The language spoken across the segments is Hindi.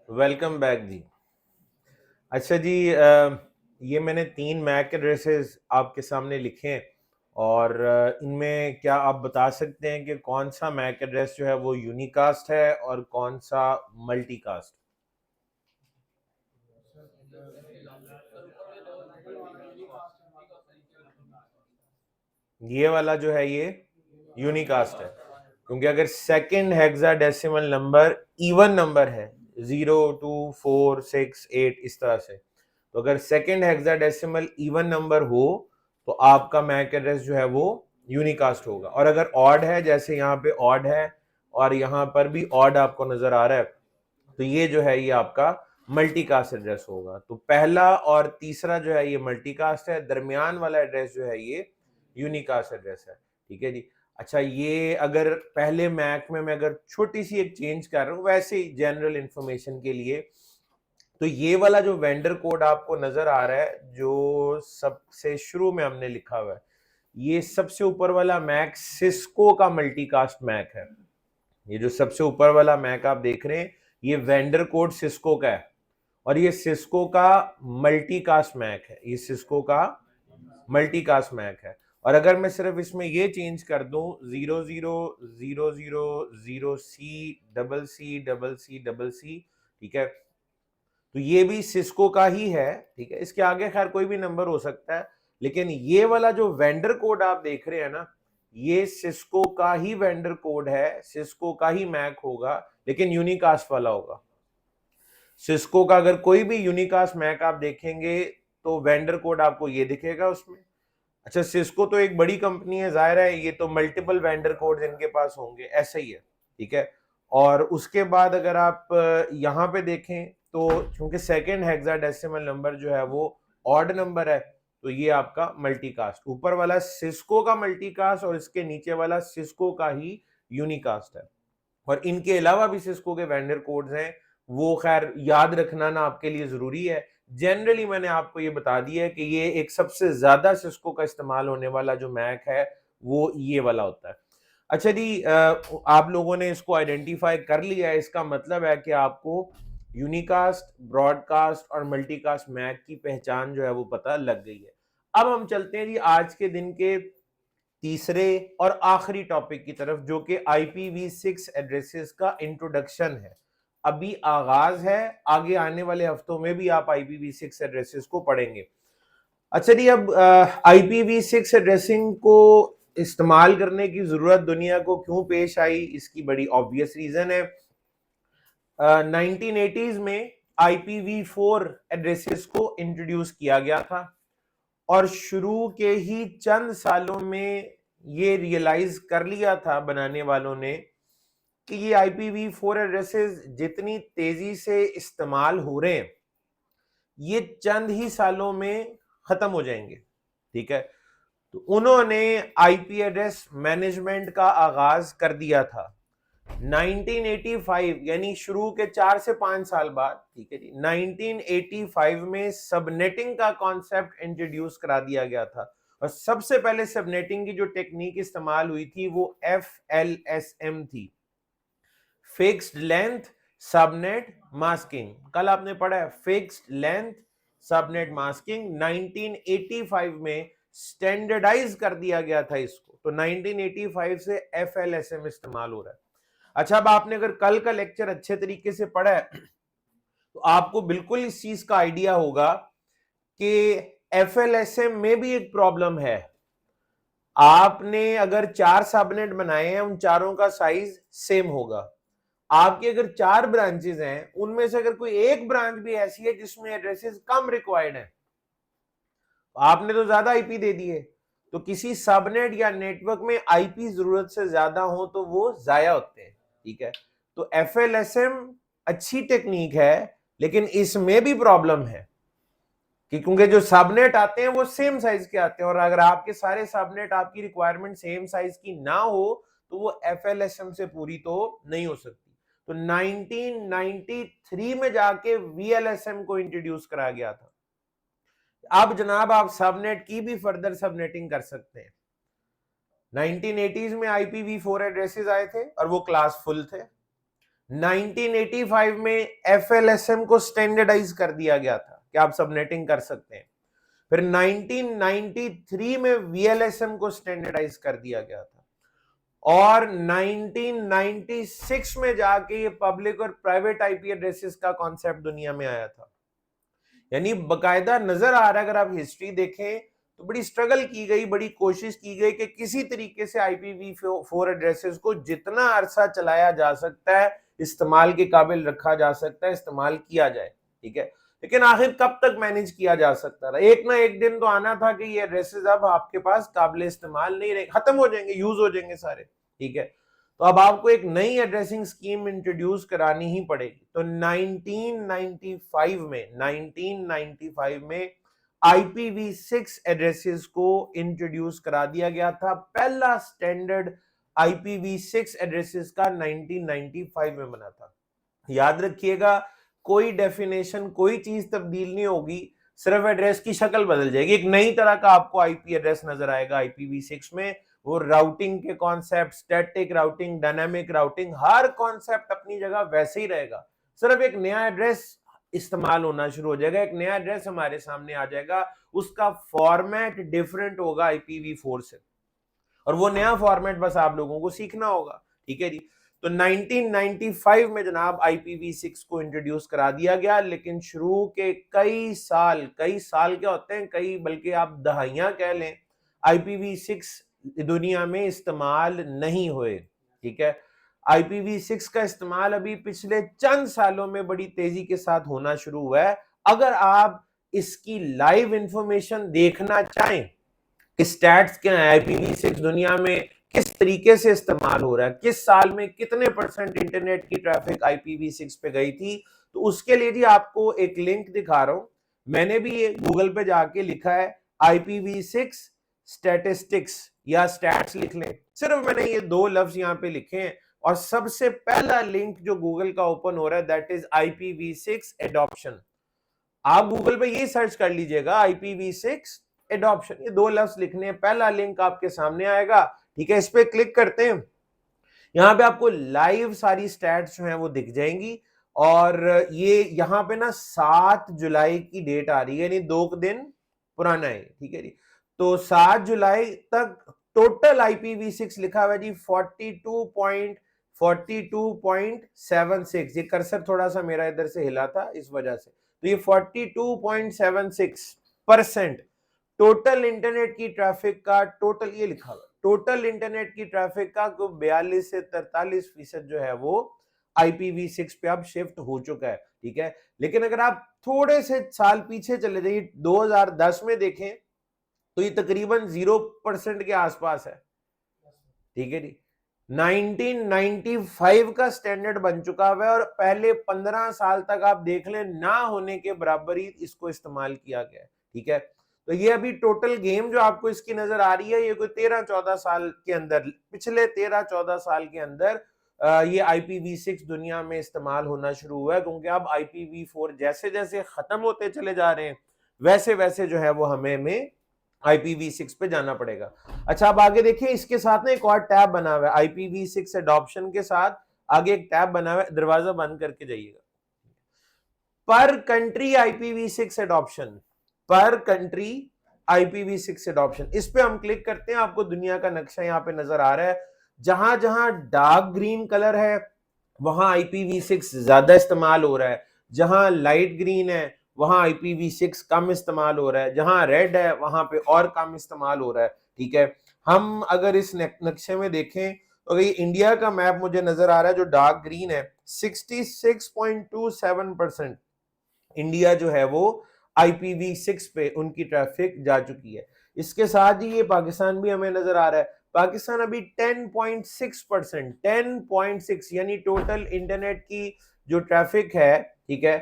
वेलकम बैक जी। अच्छा जी, ये मैंने 3 मैक एड्रेसेस आपके सामने लिखे हैं और इनमें क्या आप बता सकते हैं कि कौन सा मैक एड्रेस जो है वो यूनिकास्ट है और कौन सा मल्टीकास्ट? ये वाला जो है ये यूनिकास्ट है, क्योंकि अगर second hexadecimal number even number है 0 2 4 6 8 इस तरह से, तो अगर सेकंड हेक्साडेसिमल इवन नंबर हो तो आपका मैक एड्रेस जो है वो यूनिकास्ट होगा। और अगर ऑड है, जैसे यहाँ पे ऑड है और यहाँ पर भी ऑड आपको नजर आ रहा है, तो ये जो है ये आपका मल्टीकास्ट एड्रेस होगा। तो पहला और तीसरा जो है ये मल्टीकास्ट है, दरमियान वाला एड्रेस जो है ये यूनिकास्ट एड्रेस है। ठीक है जी। अच्छा, ये अगर पहले मैक में मैं अगर छोटी सी एक चेंज कर रहा हूँ वैसे ही जनरल इंफॉर्मेशन के लिए, तो ये वाला जो वेंडर कोड आपको नजर आ रहा है जो सबसे शुरू में हमने लिखा हुआ है, ये सबसे ऊपर वाला मैक सिस्को का मल्टीकास्ट मैक है। ये जो सबसे ऊपर वाला मैक आप देख रहे हैं ये वेंडर कोड सिस्को का है और ये सिस्को का मल्टीकास्ट मैक है। ये सिस्को का मल्टीकास्ट मैक है। और अगर मैं सिर्फ इसमें ये चेंज कर दूं 0000C, ठीक है, तो ये भी सिस्को का ही है। ठीक है, इसके आगे खैर कोई भी नंबर हो सकता है, लेकिन ये वाला जो वेंडर कोड आप देख रहे हैं ना, ये सिस्को का ही वेंडर कोड है, सिस्को का ही मैक होगा, लेकिन यूनिकास्ट वाला होगा। सिस्को का अगर कोई भी यूनिकास्ट मैक आप देखेंगे तो वेंडर कोड आपको ये दिखेगा उसमें। अच्छा, सिस्को तो एक बड़ी कंपनी है, जाहिर है ये तो मल्टीपल वेंडर कोड इनके पास होंगे, ऐसा ही है। ठीक है, और उसके बाद अगर आप यहाँ पे देखें तो चूंकि सेकेंड हेक्साडेसिमल नंबर जो है वो ऑड नंबर है, तो ये आपका मल्टीकास्ट, ऊपर वाला सिस्को का मल्टीकास्ट और इसके नीचे वाला सिस्को का ही यूनिकास्ट है। और इनके अलावा भी सिस्को के वेंडर कोड्स हैं, वो खैर याद रखना ना आपके लिए जरूरी है। जनरली मैंने आपको ये बता दिया है कि ये एक सबसे ज्यादा सिस्को का इस्तेमाल होने वाला जो मैक है वो ये वाला होता है। अच्छा जी, आप लोगों ने इसको आइडेंटिफाई कर लिया है, इसका मतलब है कि आपको यूनिकास्ट, ब्रॉडकास्ट और मल्टीकास्ट मैक की पहचान जो है वो पता लग गई है। अब हम चलते हैं जी आज के दिन के तीसरे और आखिरी टॉपिक की तरफ, जो कि IPv6 एड्रेसेस का इंट्रोडक्शन है। अभी आगाज है, आगे आने वाले हफ्तों में भी आप IPv6 एड्रेसेस को पढ़ेंगे। अच्छा जी, अब IPv6 एड्रेसिंग को इस्तेमाल करने की जरूरत दुनिया को क्यों पेश आई, इसकी बड़ी ऑब्वियस रीजन है। 1980s में IPv4 एड्रेसेस को इंट्रोड्यूस किया गया था और शुरू के ही चंद सालों में ये रियलाइज कर लिया था बनाने वालों ने कि ये IPv4 एड्रेसेस जितनी तेजी से इस्तेमाल हो रहे हैं ये चंद ही सालों में खत्म हो जाएंगे। ठीक है, तो उन्होंने IP एड्रेस मैनेजमेंट का आगाज कर दिया था 1985, यानी शुरू के 4 से 5 साल बाद। ठीक है जी, 1985 में सबनेटिंग का कॉन्सेप्ट इंट्रोड्यूस करा दिया गया था और सबसे पहले सबनेटिंग की जो टेक्निक इस्तेमाल हुई थी वो FLSM थी, फिक्स्ड लेंथ सबनेट मास्किंग। कल आपने पढ़ा है फिक्स्ड लेंथ सबनेट मास्किंग, 1985 में स्टैंडर्डाइज कर दिया गया था इसको, तो 1985 से FLSM इस्तेमाल हो रहा है। अच्छा, अब आपने अगर कल का लेक्चर अच्छे तरीके से पढ़ा है तो आपको बिल्कुल इस चीज का आइडिया होगा कि FLSM में भी एक प्रॉब्लम है। आपने अगर 4 सबनेट बनाए हैं, उन चारों का साइज सेम होगा। आपके अगर 4 ब्रांचेस हैं, उनमें से अगर कोई एक ब्रांच भी ऐसी है जिसमें एड्रेसेस कम रिक्वायर्ड है, आपने तो ज्यादा IP दे दिए, तो किसी सबनेट या नेटवर्क में IP जरूरत से ज्यादा हो तो वो जाया होते हैं। ठीक है, तो FLSM अच्छी टेक्निक है, लेकिन इसमें भी प्रॉब्लम है कि क्योंकि जो सबनेट आते हैं वो सेम साइज के आते हैं, और अगर आपके सारे सबनेट आपकी रिक्वायरमेंट सेम साइज की ना हो तो वो FLSM से पूरी तो नहीं हो सकती। तो 1993 में जाके VLSM को इंट्रोड्यूस करा गया था। अब जनाब आप सबनेट की भी फर्दर सबनेटिंग कर सकते हैं। 1980s में IPv4 एड्रेसेस आए थे और वो क्लास फुल थे। 1985 में FLSM को स्टैंडर्डाइज कर दिया गया था कि आप सबनेटिंग कर सकते हैं। फिर 1993 में VLSM को स्टैंडर्डाइज कर दिया गया था, और 1996 में जाके ये पब्लिक और प्राइवेट आईपी एड्रेसेस का कॉन्सेप्ट दुनिया में आया था। यानी बकायदा नजर आ रहा है, अगर आप हिस्ट्री देखें तो बड़ी स्ट्रगल की गई, बड़ी कोशिश की गई कि किसी तरीके से IPv4 एड्रेसेस को जितना अरसा चलाया जा सकता है, इस्तेमाल के काबिल रखा जा सकता है, इस्तेमाल किया जाए, ठीक है। लेकिन आखिर कब तक मैनेज किया जा सकता था? एक ना एक दिन तो आना था कि ये एड्रेसेस अब आपके पास काबिल इस्तेमाल नहीं रहे, खत्म हो जाएंगे, यूज हो जाएंगे सारे, ठीक है। तो अब आपको एक नई एड्रेसिंग स्कीम इंट्रोड्यूस करानी ही पड़ेगी। तो 1995 में IPv6 एड्रेसेस को इंट्रोड्यूस करा दिया गया था। पहला स्टैंडर्ड IPv6 एड्रेसेस का 1995 में बना था। याद रखिएगा, कोई डेफिनेशन, कोई चीज तब्दील नहीं होगी, सिर्फ एड्रेस की शक्ल बदल जाएगी। एक नई तरह का आपको आईपी एड्रेस नजर आएगा IPv6 में। वो राउटिंग के concept, static routing, dynamic routing, हर कॉन्सेप्ट अपनी जगह वैसे ही रहेगा, सिर्फ एक नया एड्रेस इस्तेमाल होना शुरू हो जाएगा, एक नया एड्रेस हमारे सामने आ जाएगा, उसका फॉर्मेट डिफरेंट होगा IPv4 से, और वो नया फॉर्मेट बस आप लोगों को सीखना होगा, ठीक है जी। तो 1995 में जनाब IPv6 को इंट्रोड्यूस करा दिया गया, लेकिन शुरू के कई साल क्या होते हैं, कई बल्कि आप दहाइयां कह लें, IPv6 दुनिया में इस्तेमाल नहीं हुए, ठीक है। IPv6 का इस्तेमाल अभी पिछले चंद सालों में बड़ी तेजी के साथ होना शुरू हुआ है। अगर आप इसकी लाइव इंफॉर्मेशन देखना चाहें, स्टैट्स क्या है, IPv6 दुनिया में किस तरीके से इस्तेमाल हो रहा है, किस साल में कितने % इंटरनेट की ट्रैफिक IPv6 पे गई थी, तो उसके लिए जी आपको एक लिंक दिखा रहा हूं। मैंने भी ये गूगल पे जाके लिखा है IPv6 स्टैटिस्टिक्स या स्टैट्स लिख लें, सिर्फ मैंने ये 2 लफ्ज यहाँ पे लिखे हैं, और सबसे पहला लिंक जो गूगल का ओपन हो रहा है दैट इज IPv6 एडॉप्शन। आप गूगल पे ये सर्च कर लीजिएगा IPv6 एडॉप्शन, ये 2 लफ्ज लिखने हैं, पहला लिंक आपके सामने आएगा, ठीक है। इस पे क्लिक करते हैं, यहाँ पे आपको लाइव सारी स्टैट्स जो हैं वो दिख जाएंगी, और ये यहाँ पे ना 7 जुलाई की डेट आ रही है, यानी 2 दिन पुराना है, ठीक है जी। तो 7 जुलाई तक टोटल IPv6 लिखा हुआ है जी 42.76। ये कर्सर थोड़ा सा मेरा इधर से हिला था इस वजह से, तो ये 42.76% टोटल इंटरनेट की ट्रैफिक का, टोटल ये लिखा हुआ, टोटल इंटरनेट की ट्रैफिक का 42 से 43% जो है वो IPv6 पे अब शिफ्ट हो चुका है, ठीक है। लेकिन अगर आप थोड़े से साल पीछे चले जाइए, 2010 में देखें तो ये तकरीबन 0% के आसपास है, ठीक है जी। 1995 का स्टैंडर्ड बन चुका हुआ है, और पहले 15 साल तक आप देख लें ना होने के बराबर ही इसको इस्तेमाल किया गया है, ठीक है। तो ये अभी टोटल गेम जो आपको इसकी नजर आ रही है, ये कोई 13-14 साल के अंदर, पिछले 13-14 साल के अंदर ये IPv6 दुनिया में इस्तेमाल होना शुरू हुआ है, क्योंकि अब IPv4 जैसे जैसे खत्म होते चले जा रहे हैं, वैसे वैसे जो है वो हमें IPv6 पे जाना पड़ेगा। अच्छा, अब आगे देखिए, इसके साथ ना एक और टैब बना हुआ है, IPv6 एडॉप्शन के साथ आगे एक टैब बना हुआ है, दरवाजा बंद करके जाइएगा, पर कंट्री IPv6 एडॉप्शन, पर कंट्री IPv6 एडॉप्शन, इस पे हम क्लिक करते हैं, आपको दुनिया का नक्शा यहाँ पे नजर आ रहा है। जहां जहां डार्क ग्रीन कलर है वहां IPv6 ज्यादा इस्तेमाल हो रहा है, जहां लाइट ग्रीन है वहां IPv6 कम इस्तेमाल हो रहा है, जहां रेड है वहां पे और कम इस्तेमाल हो रहा है, ठीक है। हम अगर इस नक्शे में देखें तो ये इंडिया का मैप मुझे नजर आ रहा है, जो डार्क ग्रीन है, 66.27% इंडिया जो है वो IPv6 पे उनकी ट्रैफिक जा चुकी है। इसके साथ ही ये पाकिस्तान भी हमें नजर आ रहा है, पाकिस्तान अभी 10.6%, 10.6 यानी टोटल इंटरनेट की जो ट्रैफिक है, ठीक है,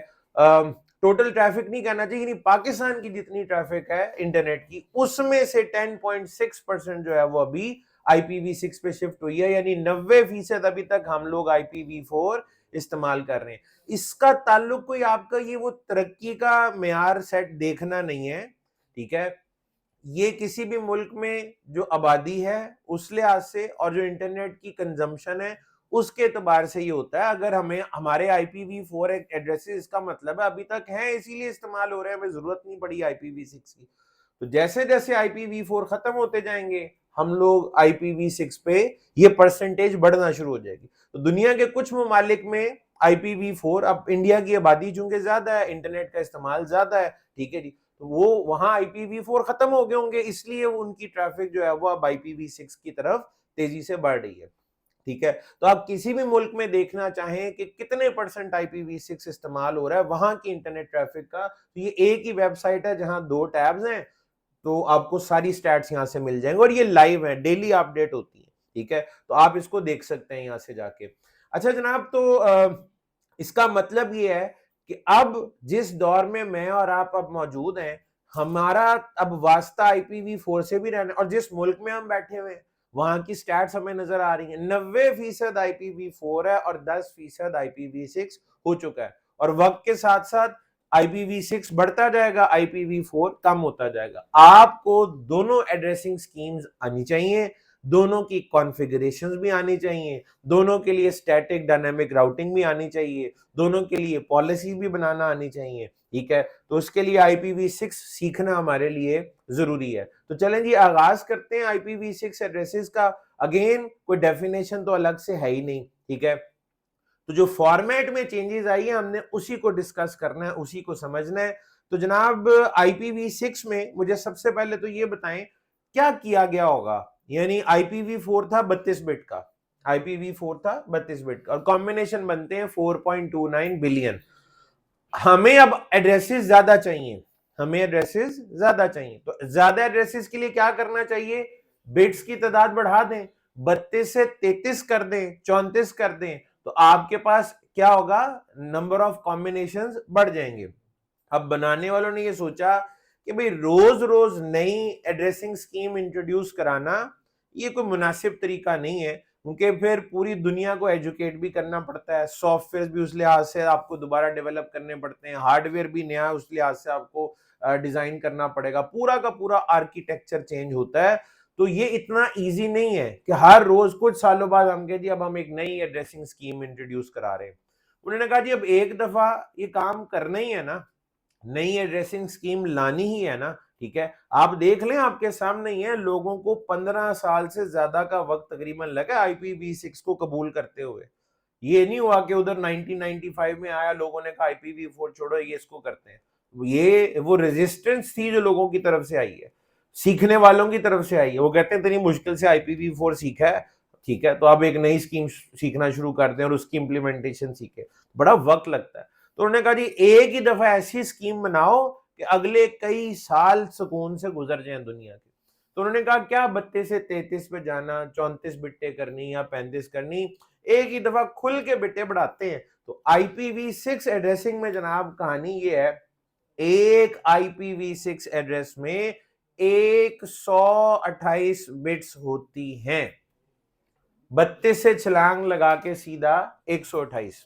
टोटल ट्रैफिक नहीं कहना चाहिए, नहीं, पाकिस्तान की जितनी ट्रैफिक है इंटरनेट की उसमें से 10.6% जो है वो अभी IPv6 पे शिफ्ट हुई है, यानी 90% अभी तक हम लोग IPv4 इस्तेमाल कर रहे हैं। इसका ताल्लुक कोई आपका ये वो तरक्की का मेयार सेट देखना नहीं है, ठीक है, ये किसी भी मुल्क में जो आबादी है उस लिहाज से और जो इंटरनेट की कंजम्पशन है उसके एतबार से ये होता है। अगर हमें हमारे IPv4 एड्रेसेस, इसका मतलब है अभी तक हैं इसीलिए इस्तेमाल हो रहे हैं, हमें जरूरत नहीं पड़ी IPv6 की। तो जैसे जैसे IPv4 खत्म होते जाएंगे हम लोग IPv6 पे ये परसेंटेज बढ़ना शुरू हो जाएगी। तो दुनिया के कुछ ममालिक में IPv4, अब इंडिया की आबादी चूंकि ज्यादा है, इंटरनेट का इस्तेमाल ज्यादा है, ठीक है जी, तो वो वहां IPv4 खत्म हो गए होंगे, इसलिए उनकी ट्रैफिक जो है वो अब IPv6 की तरफ तेजी से बढ़ रही है, ठीक है। तो आप किसी भी मुल्क में देखना चाहें कि कितने परसेंट IPv6 इस्तेमाल हो रहा है वहां की इंटरनेट ट्रैफिक का, तो ये एक ही वेबसाइट है जहां 2 टैब्स हैं, तो आपको सारी स्टैट्स यहां से मिल जाएंगे और ये लाइव है, डेली अपडेट होती है, ठीक है, तो आप इसको देख सकते हैं यहां से जाके। अच्छा जनाब, तो इसका मतलब ये है कि अब जिस दौर में मैं और आप अब मौजूद हैं, हमारा अब वास्ता IPv4 से भी रहना, और जिस मुल्क में हम बैठे हुए हैं वहां की स्टैट्स हमें नजर आ रही हैं, 90% IPv4 है और 10% IPv6 हो चुका है, और वक्त के साथ साथ IPv6 बढ़ता जाएगा, IPv4 कम होता जाएगा। आपको दोनों एड्रेसिंग स्कीम्स आनी चाहिए, दोनों की कॉन्फ़िगरेशंस भी आनी चाहिए, दोनों के लिए स्टैटिक डायनामिक राउटिंग भी आनी चाहिए, दोनों के लिए पॉलिसी भी बनाना आनी चाहिए, ठीक है। तो उसके लिए IPv6 सीखना हमारे लिए जरूरी है। तो चलें जी, आगाज करते हैं IPv6 एड्रेसेस का। अगेन कोई डेफिनेशन तो अलग से है ही नहीं, ठीक है, तो जो फॉर्मेट में चेंजेस आई है हमने उसी को डिस्कस करना है, उसी को समझना है। तो जनाब IPv6 में मुझे सबसे पहले तो ये बताएं क्या किया गया होगा। यानी IPv4 था 32 बिट का, IPv4 था 32 बिट का और कॉम्बिनेशन बनते हैं 4.29 बिलियन। हमें अब एड्रेसेस ज्यादा चाहिए, हमें एड्रेसेस ज्यादा चाहिए, तो ज्यादा एड्रेसेस के लिए क्या करना चाहिए, बिट्स की तादाद बढ़ा दें, 32 से 33 कर दें, 34 कर दें, तो आपके पास क्या होगा, नंबर ऑफ कॉम्बिनेशंस बढ़ जाएंगे। अब बनाने वालों ने ये सोचा कि भाई रोज रोज नई एड्रेसिंग स्कीम इंट्रोड्यूस कराना ये कोई मुनासिब तरीका नहीं है, क्योंकि फिर पूरी दुनिया को एजुकेट भी करना पड़ता है, सॉफ्टवेयर भी उस लिहाज से आपको दोबारा डेवलप करने पड़ते हैं, हार्डवेयर भी नया उस लिहाज से आपको डिजाइन करना पड़ेगा, पूरा का पूरा आर्किटेक्चर चेंज होता है। तो ये इतना इजी नहीं है कि हर रोज कुछ सालों बाद हम कह जी अब हम एक नई एड्रेसिंग स्कीम इंट्रोड्यूस करा रहे हैं। उन्होंने कहा जी अब एक दफा ये काम करना ही है ना, नई एड्रेसिंग स्कीम लानी ही है ना, ठीक है। आप देख लें आपके सामने ही है, लोगों को 15 साल से ज्यादा का वक्त तकरीबन लगा IPv6 को कबूल करते हुए। ये नहीं हुआ कि उधर 1995 में आया, लोगों ने कहा IPv4 छोड़ो ये इसको करते हैं। ये वो रेजिस्टेंस थी जो लोगों की तरफ से आई है, सीखने वालों की तरफ से आई है। वो कहते हैं इतनी मुश्किल से IPv4 सीखा है, ठीक है, तो अब एक नई स्कीम सीखना शुरू कर दें और उसकी इंप्लीमेंटेशन सीखे, बड़ा वक्त लगता है। तो उन्होंने कहा जी एक ही दफा ऐसी स्कीम बनाओ कि अगले कई साल सुकून से गुजर जाएं दुनिया के। तो उन्होंने कहा क्या 32 से 33 पे जाना, 34 बिट्टे करनी या 35 करनी, एक ही दफा खुल के बिट्टे बढ़ाते हैं। तो IPv6 एड्रेसिंग में जनाब कहानी ये है, एक IPv6 एड्रेस में 128 बिट्स होती हैं, 32 से छलांग लगा के सीधा 128,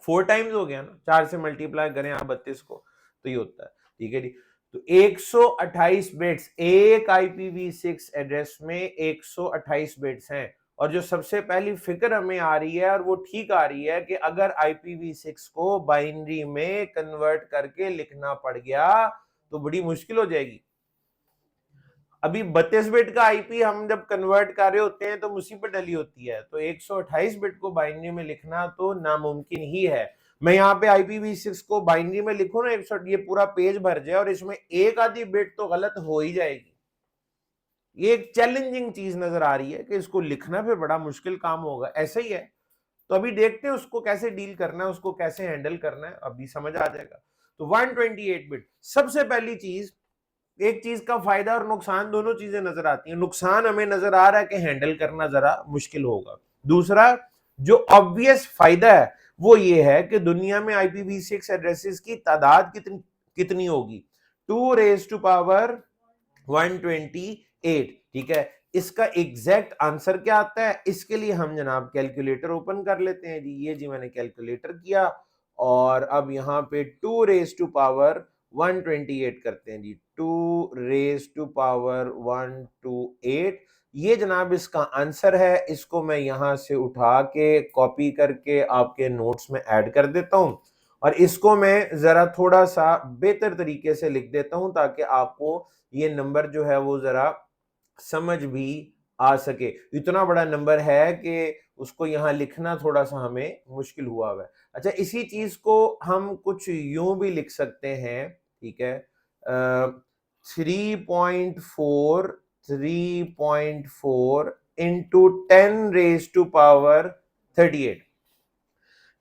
4 टाइम्स हो गया ना, 4 से मल्टीप्लाई करें आप 32 को तो ये होता है, ठीक है जी। तो 128 बिट्स, एक IPv6 एड्रेस में 128 बिट्स हैं। और जो सबसे पहली फिक्र हमें आ रही है और वो ठीक आ रही है कि अगर IPv6 को बाइनरी में कन्वर्ट करके लिखना पड़ गया तो बड़ी मुश्किल हो जाएगी। अभी 32 बिट का IP हम जब कन्वर्ट कर रहे होते हैं तो मुसीबत डली होती है, तो 128 बिट को बाइनरी में लिखना तो नामुमकिन ही है। मैं यहाँ पे IPv6 को बाइनरी में लिखूं ना 100, ये पूरा पेज भर जाए और इसमें एक आधी बिट तो गलत हो ही जाएगी। ये एक चैलेंजिंग चीज नजर आ रही है कि इसको लिखना भी बड़ा मुश्किल काम होगा, ऐसा ही है। तो अभी देखते हैं उसको कैसे डील करना है, उसको कैसे हैंडल करना है, अभी समझ आ जाएगा। तो 128 बिट, सबसे पहली चीज, एक चीज का फायदा और नुकसान दोनों चीजें नजर आती हैं। नुकसान हमें नजर आ रहा है कि हैंडल करना जरा मुश्किल होगा। दूसरा जो ऑब्वियस फायदा है वो ये है कि दुनिया में IPv6 एड्रेसेस की तादाद कितनी होगी, 2 रेज़ टू पावर 128। ठीक है, इसका एग्जैक्ट आंसर क्या आता है, इसके लिए हम जनाब कैलकुलेटर ओपन कर लेते हैं जी। ये जी मैंने कैलकुलेटर किया और अब यहाँ पे 2 रेज़ टू पावर 128 करते हैं जी, 2 रेज़ टू पावर 128। ये जनाब इसका आंसर है। इसको मैं यहां से उठा के कॉपी करके आपके नोट्स में ऐड कर देता हूं और इसको मैं जरा थोड़ा सा बेहतर तरीके से लिख देता हूं ताकि आपको ये नंबर जो है वो जरा समझ भी आ सके। इतना बड़ा नंबर है कि उसको यहाँ लिखना थोड़ा सा हमें मुश्किल हुआ है। अच्छा, इसी चीज को हम कुछ यूं भी लिख सकते हैं, ठीक है, 3.4 into 10 raise to power 38।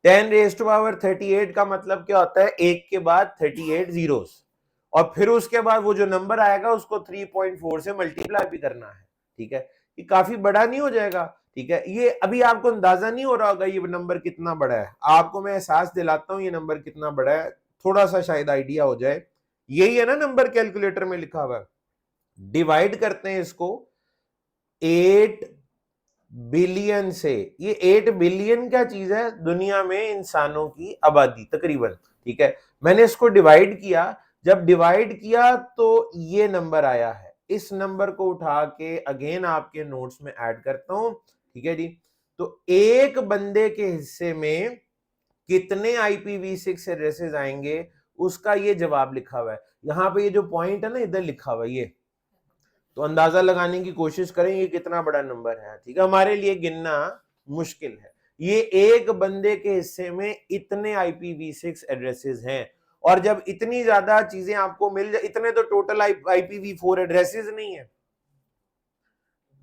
10 raise to power 38 का मतलब क्या होता है, एक के बाद 38 जीरोस और फिर उसके बाद वो जो नंबर आएगा उसको 3.4 से मल्टीप्लाई भी करना है। ठीक है, ये काफी बड़ा नहीं हो जाएगा। ठीक है, ये अभी आपको अंदाजा नहीं हो रहा होगा ये नंबर कितना बड़ा है, आपको मैं एहसास दिलाता हूं ये नंबर कितना बड़ा है, थोड़ा सा शायद आइडिया हो जाए। यही है ना नंबर कैलकुलेटर में लिखा हुआ है। डिवाइड करते हैं इसको 8 बिलियन से। ये 8 बिलियन क्या चीज है, दुनिया में इंसानों की आबादी तकरीबन। ठीक है, मैंने इसको डिवाइड किया, जब डिवाइड किया तो ये नंबर आया है। इस नंबर को उठा के अगेन आपके नोट्स में ऐड करता हूं। ठीक है जी, तो एक बंदे के हिस्से में कितने IPv6 एड्रेसेस आएंगे उसका ये जवाब लिखा हुआ है। यहां पे ये जो पॉइंट है ना इधर लिखा हुआ है ये, तो अंदाजा लगाने की कोशिश करें ये कितना बड़ा नंबर है। ठीक है, हमारे लिए गिनना मुश्किल है। ये एक बंदे के हिस्से में इतने IPv6 एड्रेसेस हैं और जब इतनी ज्यादा चीजें आपको मिल जाए, इतने तो टोटल IPv4 एड्रेसेस नहीं है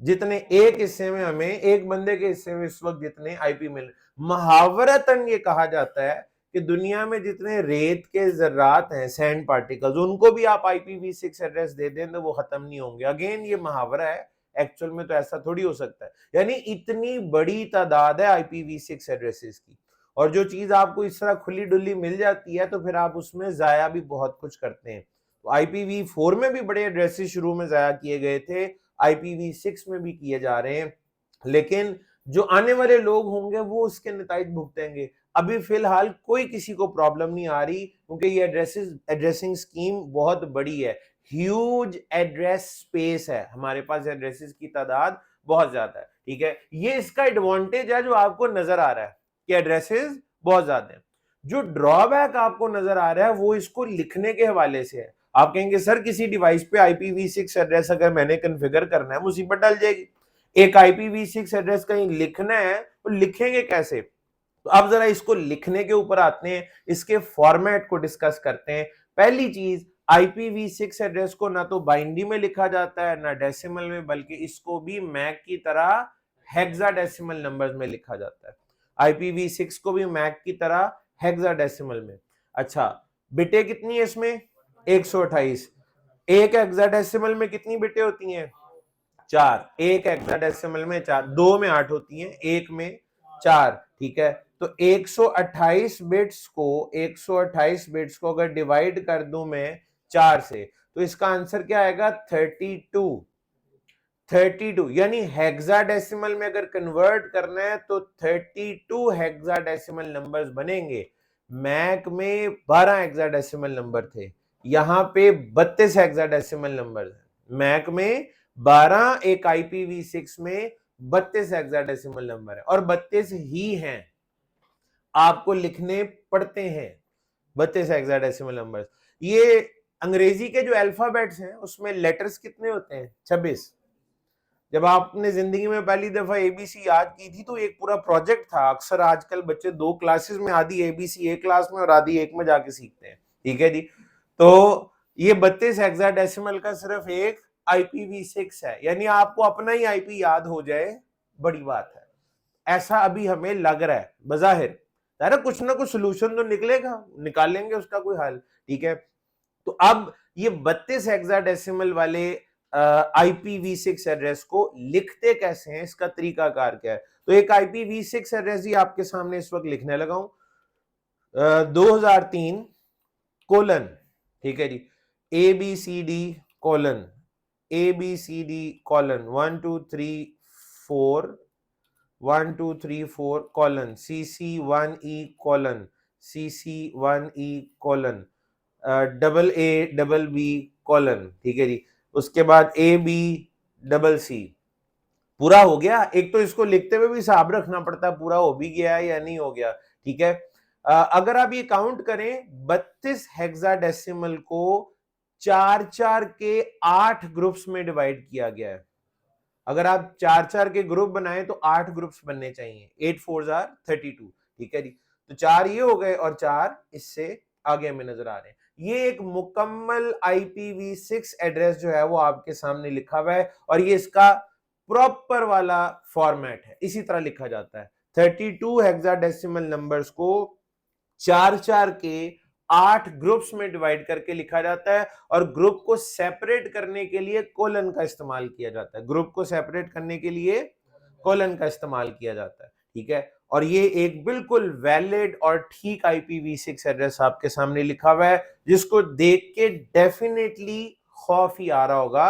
जितने एक हिस्से में हमें, एक बंदे के हिस्से में इस वक्त जितने IP मिल। मुहावरतन ये कहा जाता है कि दुनिया में जितने रेत के जर्रात हैं, सैंड पार्टिकल्स, उनको भी आप IPv6 एड्रेस दे दें तो वो खत्म नहीं होंगे। अगेन ये मुहावरा है, एक्चुअल में तो ऐसा थोड़ी हो सकता है। यानी इतनी बड़ी तादाद है IPv6 एड्रेसेस की, और जो चीज आपको इस तरह खुली डुल्ली मिल जाती है तो फिर आप उसमें जाया भी बहुत कुछ करते हैं। तो IPv4 में भी बड़े एड्रेसेस शुरू में जाया किए गए थे, IPv6 में भी किए जा रहे हैं, लेकिन जो आने वाले लोग होंगे वो उसके नताइज भुगतेंगे। अभी फिलहाल कोई किसी को प्रॉब्लम नहीं आ रही क्योंकि ये एड्रेसिंग स्कीम बहुत बड़ी है, ह्यूज एड्रेस स्पेस है, हमारे पास एड्रेसेस की तादाद बहुत ज्यादा है। ठीक है, ये इसका एडवांटेज है जो आपको नजर आ रहा है कि एड्रेसेस बहुत ज्यादा है। जो ड्रॉबैक आपको नजर आ रहा है वो इसको लिखने के हवाले से है। आप कहेंगे सर किसी डिवाइस पे IPv6 एड्रेस अगर मैंने कॉन्फ़िगर करना है मुसीबत डल जाएगी, एक IPv6 एड्रेस कहीं लिखना है तो लिखेंगे कैसे। तो अब जरा इसको लिखने के ऊपर आते हैं, इसके फॉर्मेट को डिस्कस करते हैं। पहली चीज, IPv6 एड्रेस को ना तो बाइनरी में लिखा जाता है ना डेसिमल में, बल्कि इसको भी मैक की तरह हेक्साडेसिमल नंबर्स में लिखा जाता है। IPv6 को भी मैक की तरह हेक्साडेसिमल में। अच्छा, बिटे कितनी है इसमें, 128। एक हेक्साडेसिमल में कितनी बिटे होती हैं, 4। एक हेक्साडेसिमल में 4, 2 में 8 होती हैं, एक में 4। ठीक है, तो 128 बिट्स को अगर डिवाइड कर दूं मैं 4 से तो इसका आंसर क्या आएगा, 32। यानी हेक्साडेसिमल में अगर कन्वर्ट करना है तो 32 हेक्साडेसिमल नंबर्स बनेंगे। मैक में 12 हेक्साडेसिमल नंबर थे, यहां पे 32 हेक्साडेसिमल नंबर है। मैक में 12, एक IPv6 में 32 हेक्साडेसिमल नंबर है और 32 ही हैं, आपको लिखने पड़ते हैं 32 हेक्साडेसिमल नंबर्स। ये अंग्रेजी के जो अल्फाबेट्स हैं उसमें लेटर्स कितने होते हैं, 26। जब आपने जिंदगी में पहली दफा ABC याद की थी तो एक पूरा प्रोजेक्ट था। अक्सर आजकल बच्चे 2 क्लासेस में, आधी ABC एक क्लास में और आधी एक में जाके सीखते हैं। ठीक है जी, तो ये 32 हेक्साडेसिमल का सिर्फ एक IPv6 है, यानी आपको अपना ही IP याद हो जाए बड़ी बात है, ऐसा अभी हमें लग रहा है बजाहिर। अरे कुछ ना कुछ सोल्यूशन तो निकलेगा, निकालेंगे उसका कोई हल। ठीक है, तो अब ये 32 हेक्साडेसिमल वाले IPv6 एड्रेस को लिखते कैसे हैं, इसका तरीकाकार क्या है। तो एक IPv6 एड्रेस ही आपके सामने इस वक्त लिखने लगा हूं। 2003 कोलन, ठीक है जी, ABCD colon, ABCD colon 1 2 3 4 1 2 3 4 colon, CC1E colon, CC1E colon, AA colon, ठीक है जी, उसके बाद ABC पूरा हो गया। एक तो इसको लिखते हुए भी हिसाब रखना पड़ता है पूरा हो भी गया है या नहीं हो गया, ठीक है। अगर आप ये काउंट करें 32 हेक्साडेसिमल को 4-4 के 8 ग्रुप्स में डिवाइड किया गया है। अगर आप 4-4 के ग्रुप बनाए तो 8 ग्रुप्स बनने चाहिए, 8 4 आर 32, ठीक है जी। तो 4 ये हो गए और 4 इससे आगे हमें नजर आ रहे हैं। ये एक मुकम्मल IPv6 एड्रेस जो है वो आपके सामने लिखा हुआ है और ये इसका प्रॉपर वाला फॉर्मेट है, इसी तरह लिखा जाता है। 32 हेक्साडेसिमल नंबर्स को 4-4 के 8 ग्रुप्स में डिवाइड करके लिखा जाता है और ग्रुप को सेपरेट करने के लिए कोलन का इस्तेमाल किया जाता है। ग्रुप को सेपरेट करने के लिए कोलन का इस्तेमाल किया जाता है, ठीक है। और ये एक बिल्कुल वैलिड और ठीक IPv6 एड्रेस आपके सामने लिखा हुआ है, जिसको देख के डेफिनेटली खौफ ही आ रहा होगा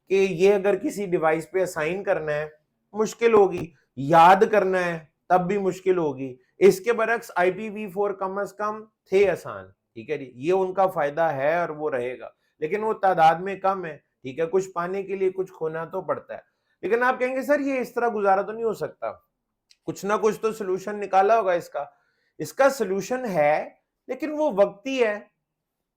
कि ये अगर किसी डिवाइस पे असाइन करना है मुश्किल होगी, याद करना है तब भी मुश्किल होगी। इसके बरक्स IPv4 कम से कम थे आसान, ठीक है जी, ये उनका फायदा है और वो रहेगा, लेकिन वो तादाद में कम है, ठीक है। कुछ पाने के लिए कुछ खोना तो पड़ता है। लेकिन आप कहेंगे सर ये इस तरह गुजारा तो नहीं हो सकता, कुछ ना कुछ तो सोल्यूशन निकाला होगा इसका। इसका सोल्यूशन है, लेकिन वो वक्ती है।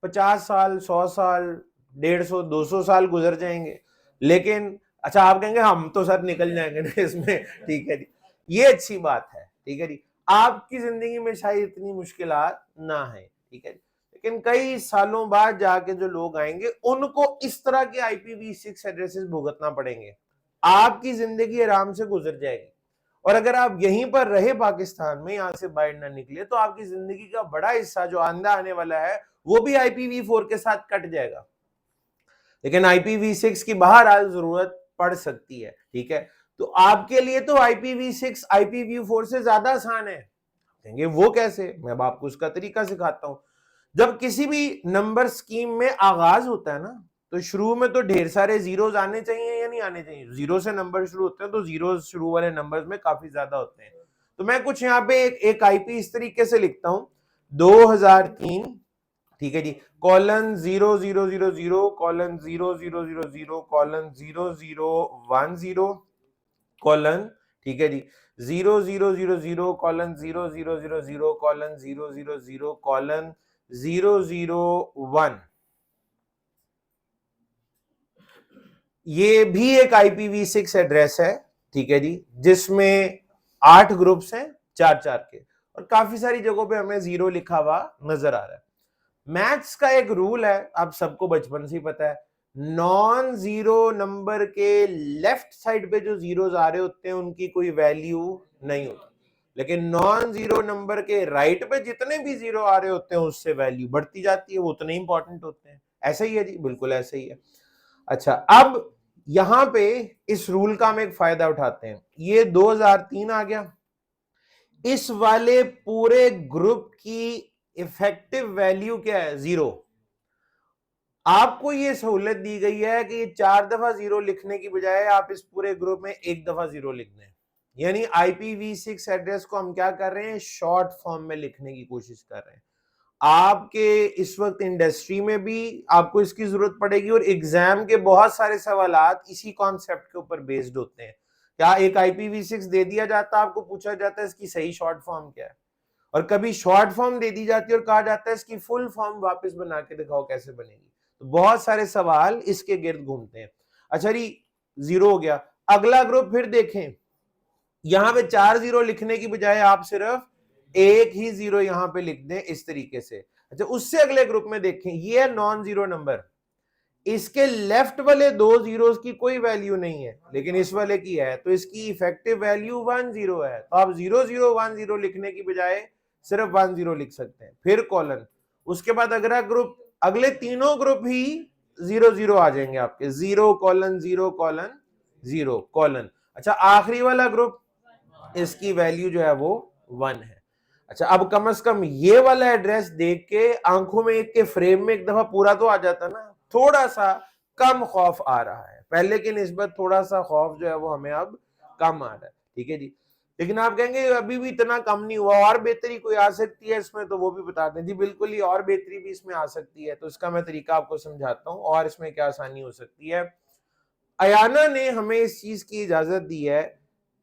50 साल 100 साल 150 200 साल गुजर जाएंगे, लेकिन अच्छा आप कहेंगे हम तो सर निकल जाएंगे ना इसमें, ठीक है जी, ये अच्छी बात है, ठीक है जी। आपकी जिंदगी में शायद इतनी मुश्किलात ना है, ठीक है जी, लेकिन कई सालों बाद जाके जो लोग आएंगे उनको इस तरह के IPv6 एड्रेसेस भुगतना पड़ेंगे। आपकी जिंदगी आराम से गुजर जाएगी और अगर आप यहीं पर रहे पाकिस्तान में, यहां से बाहर ना निकले, तो आपकी जिंदगी का बड़ा हिस्सा जो आंदा आने वाला है वो भी IPv4 के साथ कट जाएगा। लेकिन IPv6 की बहरहाल जरूरत पड़ सकती है, ठीक है। तो आपके लिए तो IPv6 IPv4 से ज्यादा आसान है। कहेंगे वो कैसे? मैं अब आपको उसका तरीका सिखाता हूं। जब किसी भी नंबर स्कीम में आगाज होता है ना, तो शुरू में तो ढेर सारे जीरोस आने चाहिए या नहीं आने चाहिए? जीरो से नंबर शुरू होते हैं, तो जीरो शुरू वाले नंबर्स में काफी ज्यादा होते हैं। तो मैं कुछ यहाँ पे एक IP इस तरीके से लिखता हूं, 2003, ठीक है जी, कॉलन 0000 कॉलन 0000 कॉलन 0010 कॉलन, ठीक है जी, 0000 कॉलन 0000 कॉलन 000 कॉलन 001। ये भी एक IPv6 एड्रेस है, ठीक है जी, जिसमें 8 ग्रुप्स हैं 4-4 के, और काफी सारी जगहों पे हमें 0 लिखा हुआ नजर आ रहा है। मैथ्स का एक रूल है, आप सबको बचपन से ही पता है, नॉन जीरो नंबर के लेफ्ट साइड पे जो जीरोस आ रहे होते हैं उनकी कोई वैल्यू नहीं होती, लेकिन नॉन जीरो नंबर के राइट पे जितने भी जीरो आ रहे होते हैं उससे वैल्यू बढ़ती जाती है, वो उतने इंपॉर्टेंट होते हैं। ऐसा ही है जी, बिल्कुल ऐसा ही है। अच्छा, अब यहां पे इस रूल का हम एक फायदा उठाते हैं। ये 2003 आ गया, इस वाले पूरे ग्रुप की इफेक्टिव वैल्यू क्या है? 0। आपको ये सहूलत दी गई है कि 4 दफा 0 लिखने की बजाय आप इस पूरे ग्रुप में 1 दफा 0 लिख दें। यानी IPv6 एड्रेस को हम क्या कर रहे हैं? शॉर्ट फॉर्म में लिखने की कोशिश कर रहे हैं। आपके इस वक्त इंडस्ट्री में भी आपको इसकी जरूरत पड़ेगी और एग्जाम के बहुत सारे सवालात इसी कॉन्सेप्ट के ऊपर बेस्ड होते हैं। क्या एक IPv6 दे दिया जाता है, आपको पूछा जाता है इसकी सही शॉर्ट फॉर्म क्या है, और कभी शॉर्ट फॉर्म दे दी जाती है और कहा जाता है इसकी फुल फॉर्म वापस बना के दिखाओ कैसे बनेगी। तो बहुत सारे सवाल इसके गिर्द घूमते हैं। अच्छा जी, 0 हो गया। अगला ग्रुप फिर देखें, यहां पे 4 0 लिखने की बजाय आप सिर्फ एक ही 0 यहां पे लिख दें इस तरीके से। अच्छा, उससे अगले ग्रुप में देखें, ये है नॉन जीरो नंबर, इसके लेफ्ट वाले 2 जीरोस की कोई वैल्यू नहीं है, लेकिन इस वाले की है, तो इसकी इफेक्टिव वैल्यू 1 0 है। तो आप 0 0 1 0 लिखने की बजाय सिर्फ 1 0 लिख सकते हैं। फिर कॉलन, उसके बाद अगला ग्रुप, अगले तीनों ग्रुप ही 0 0 आ जाएंगे आपके, 0 कॉलन 0 कॉलन 0 कॉलन। अच्छा, आखिरी वाला ग्रुप, इसकी वैल्यू जो है वो 1 है। अच्छा, अब कम से कम ये वाला एड्रेस देख के आंखों में एक के फ्रेम में एक दफा पूरा तो आ जाता ना, थोड़ा सा कम खौफ आ रहा है, पहले की निस्बत थोड़ा सा खौफ जो है वो हमें अब कम आ रहा है। ठीक है जी, लेकिन आप कहेंगे अभी भी इतना कम नहीं हुआ, और बेहतरी कोई आ सकती है इसमें, तो वो भी बता दें जी। बिल्कुल ही और बेहतरी भी इसमें आ सकती है, तो इसका मैं तरीका आपको समझाता हूँ और इसमें क्या आसानी हो सकती है। अयाना ने हमें इस चीज की इजाजत दी है,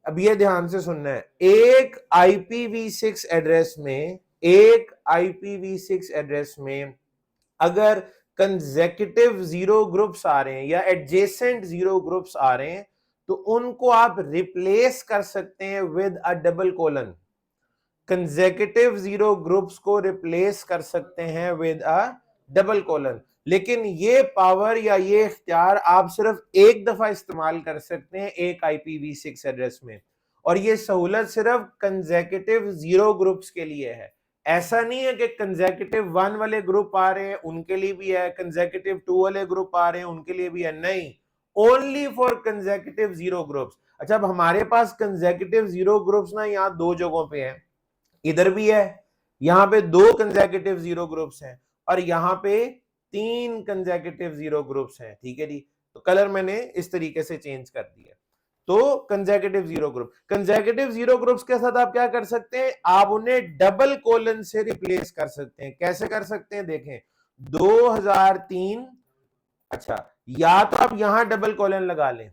अब ये ध्यान से सुनना है, एक IPv6 एड्रेस में, एक IPv6 एड्रेस में अगर कंसेक्यूटिव जीरो ग्रुप्स आ रहे हैं या एडजेसेंट जीरो ग्रुप्स आ रहे हैं, तो उनको आप रिप्लेस कर सकते हैं with a double colon. Consecutive zero groups को रिप्लेस कर सकते हैं विद अ डबल कोलन, लेकिन ये पावर या ये इख्तियार आप सिर्फ एक दफा इस्तेमाल कर सकते हैं एक IPv6 एड्रेस में, और ये सहूलत सिर्फ कंसेक्यूटिव जीरो ग्रुप्स के लिए है। ऐसा नहीं है कि कंसेक्यूटिव 1 वाले ग्रुप आ रहे हैं उनके लिए भी है, कंसेक्यूटिव 2 वाले ग्रुप आ रहे हैं उनके लिए भी है, नहीं, only for consecutive zero groups. अच्छा, अब हमारे पास कंसेक्यूटिव जीरो ग्रुप्स ना यहाँ दो जगहों पे है, इधर भी है, यहां पे दो कंसेक्यूटिव जीरो ग्रुप्स हैं और यहां पे तीन कंसेक्यूटिव जीरो ग्रुप्स हैं। ठीक है जी, तो कलर मैंने इस तरीके से चेंज कर दिया। तो कंसेक्यूटिव जीरो ग्रुप्स के साथ आप क्या कर सकते हैं, आप उन्हें डबल कोलन से रिप्लेस कर सकते हैं। कैसे कर सकते हैं देखें, 2003, अच्छा, या तो आप यहां डबल कोलन लगा लें,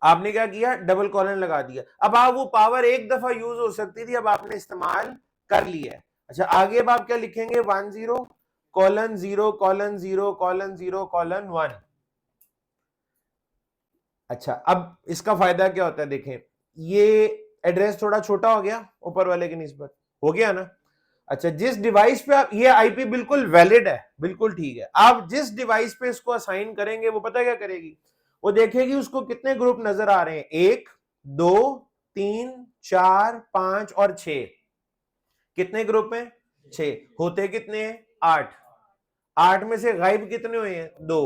आपने क्या किया, डबल कॉलन लगा दिया, अब आप वो पावर एक दफा यूज हो सकती थी, अब आपने इस्तेमाल कर लिया है। अच्छा, आगे अब आप क्या लिखेंगे, 10 कॉलन 0 कॉलन 0 कॉलन 0 कॉलन 1। अच्छा, अब इसका फायदा क्या होता है देखें, ये एड्रेस थोड़ा छोटा हो गया ऊपर वाले की निस्बत, हो गया ना। अच्छा, जिस डिवाइस पे आप, ये आईपी बिल्कुल वैलिड है, बिल्कुल ठीक है, आप जिस डिवाइस पे इसको असाइन करेंगे वो पता क्या करेगी, वो देखेगी उसको कितने ग्रुप नजर आ रहे हैं, 1 2 3 4 5 और 6, कितने ग्रुप हैं, 6, होते कितने हैं, 8, 8 में से गायब कितने हुए हैं, 2।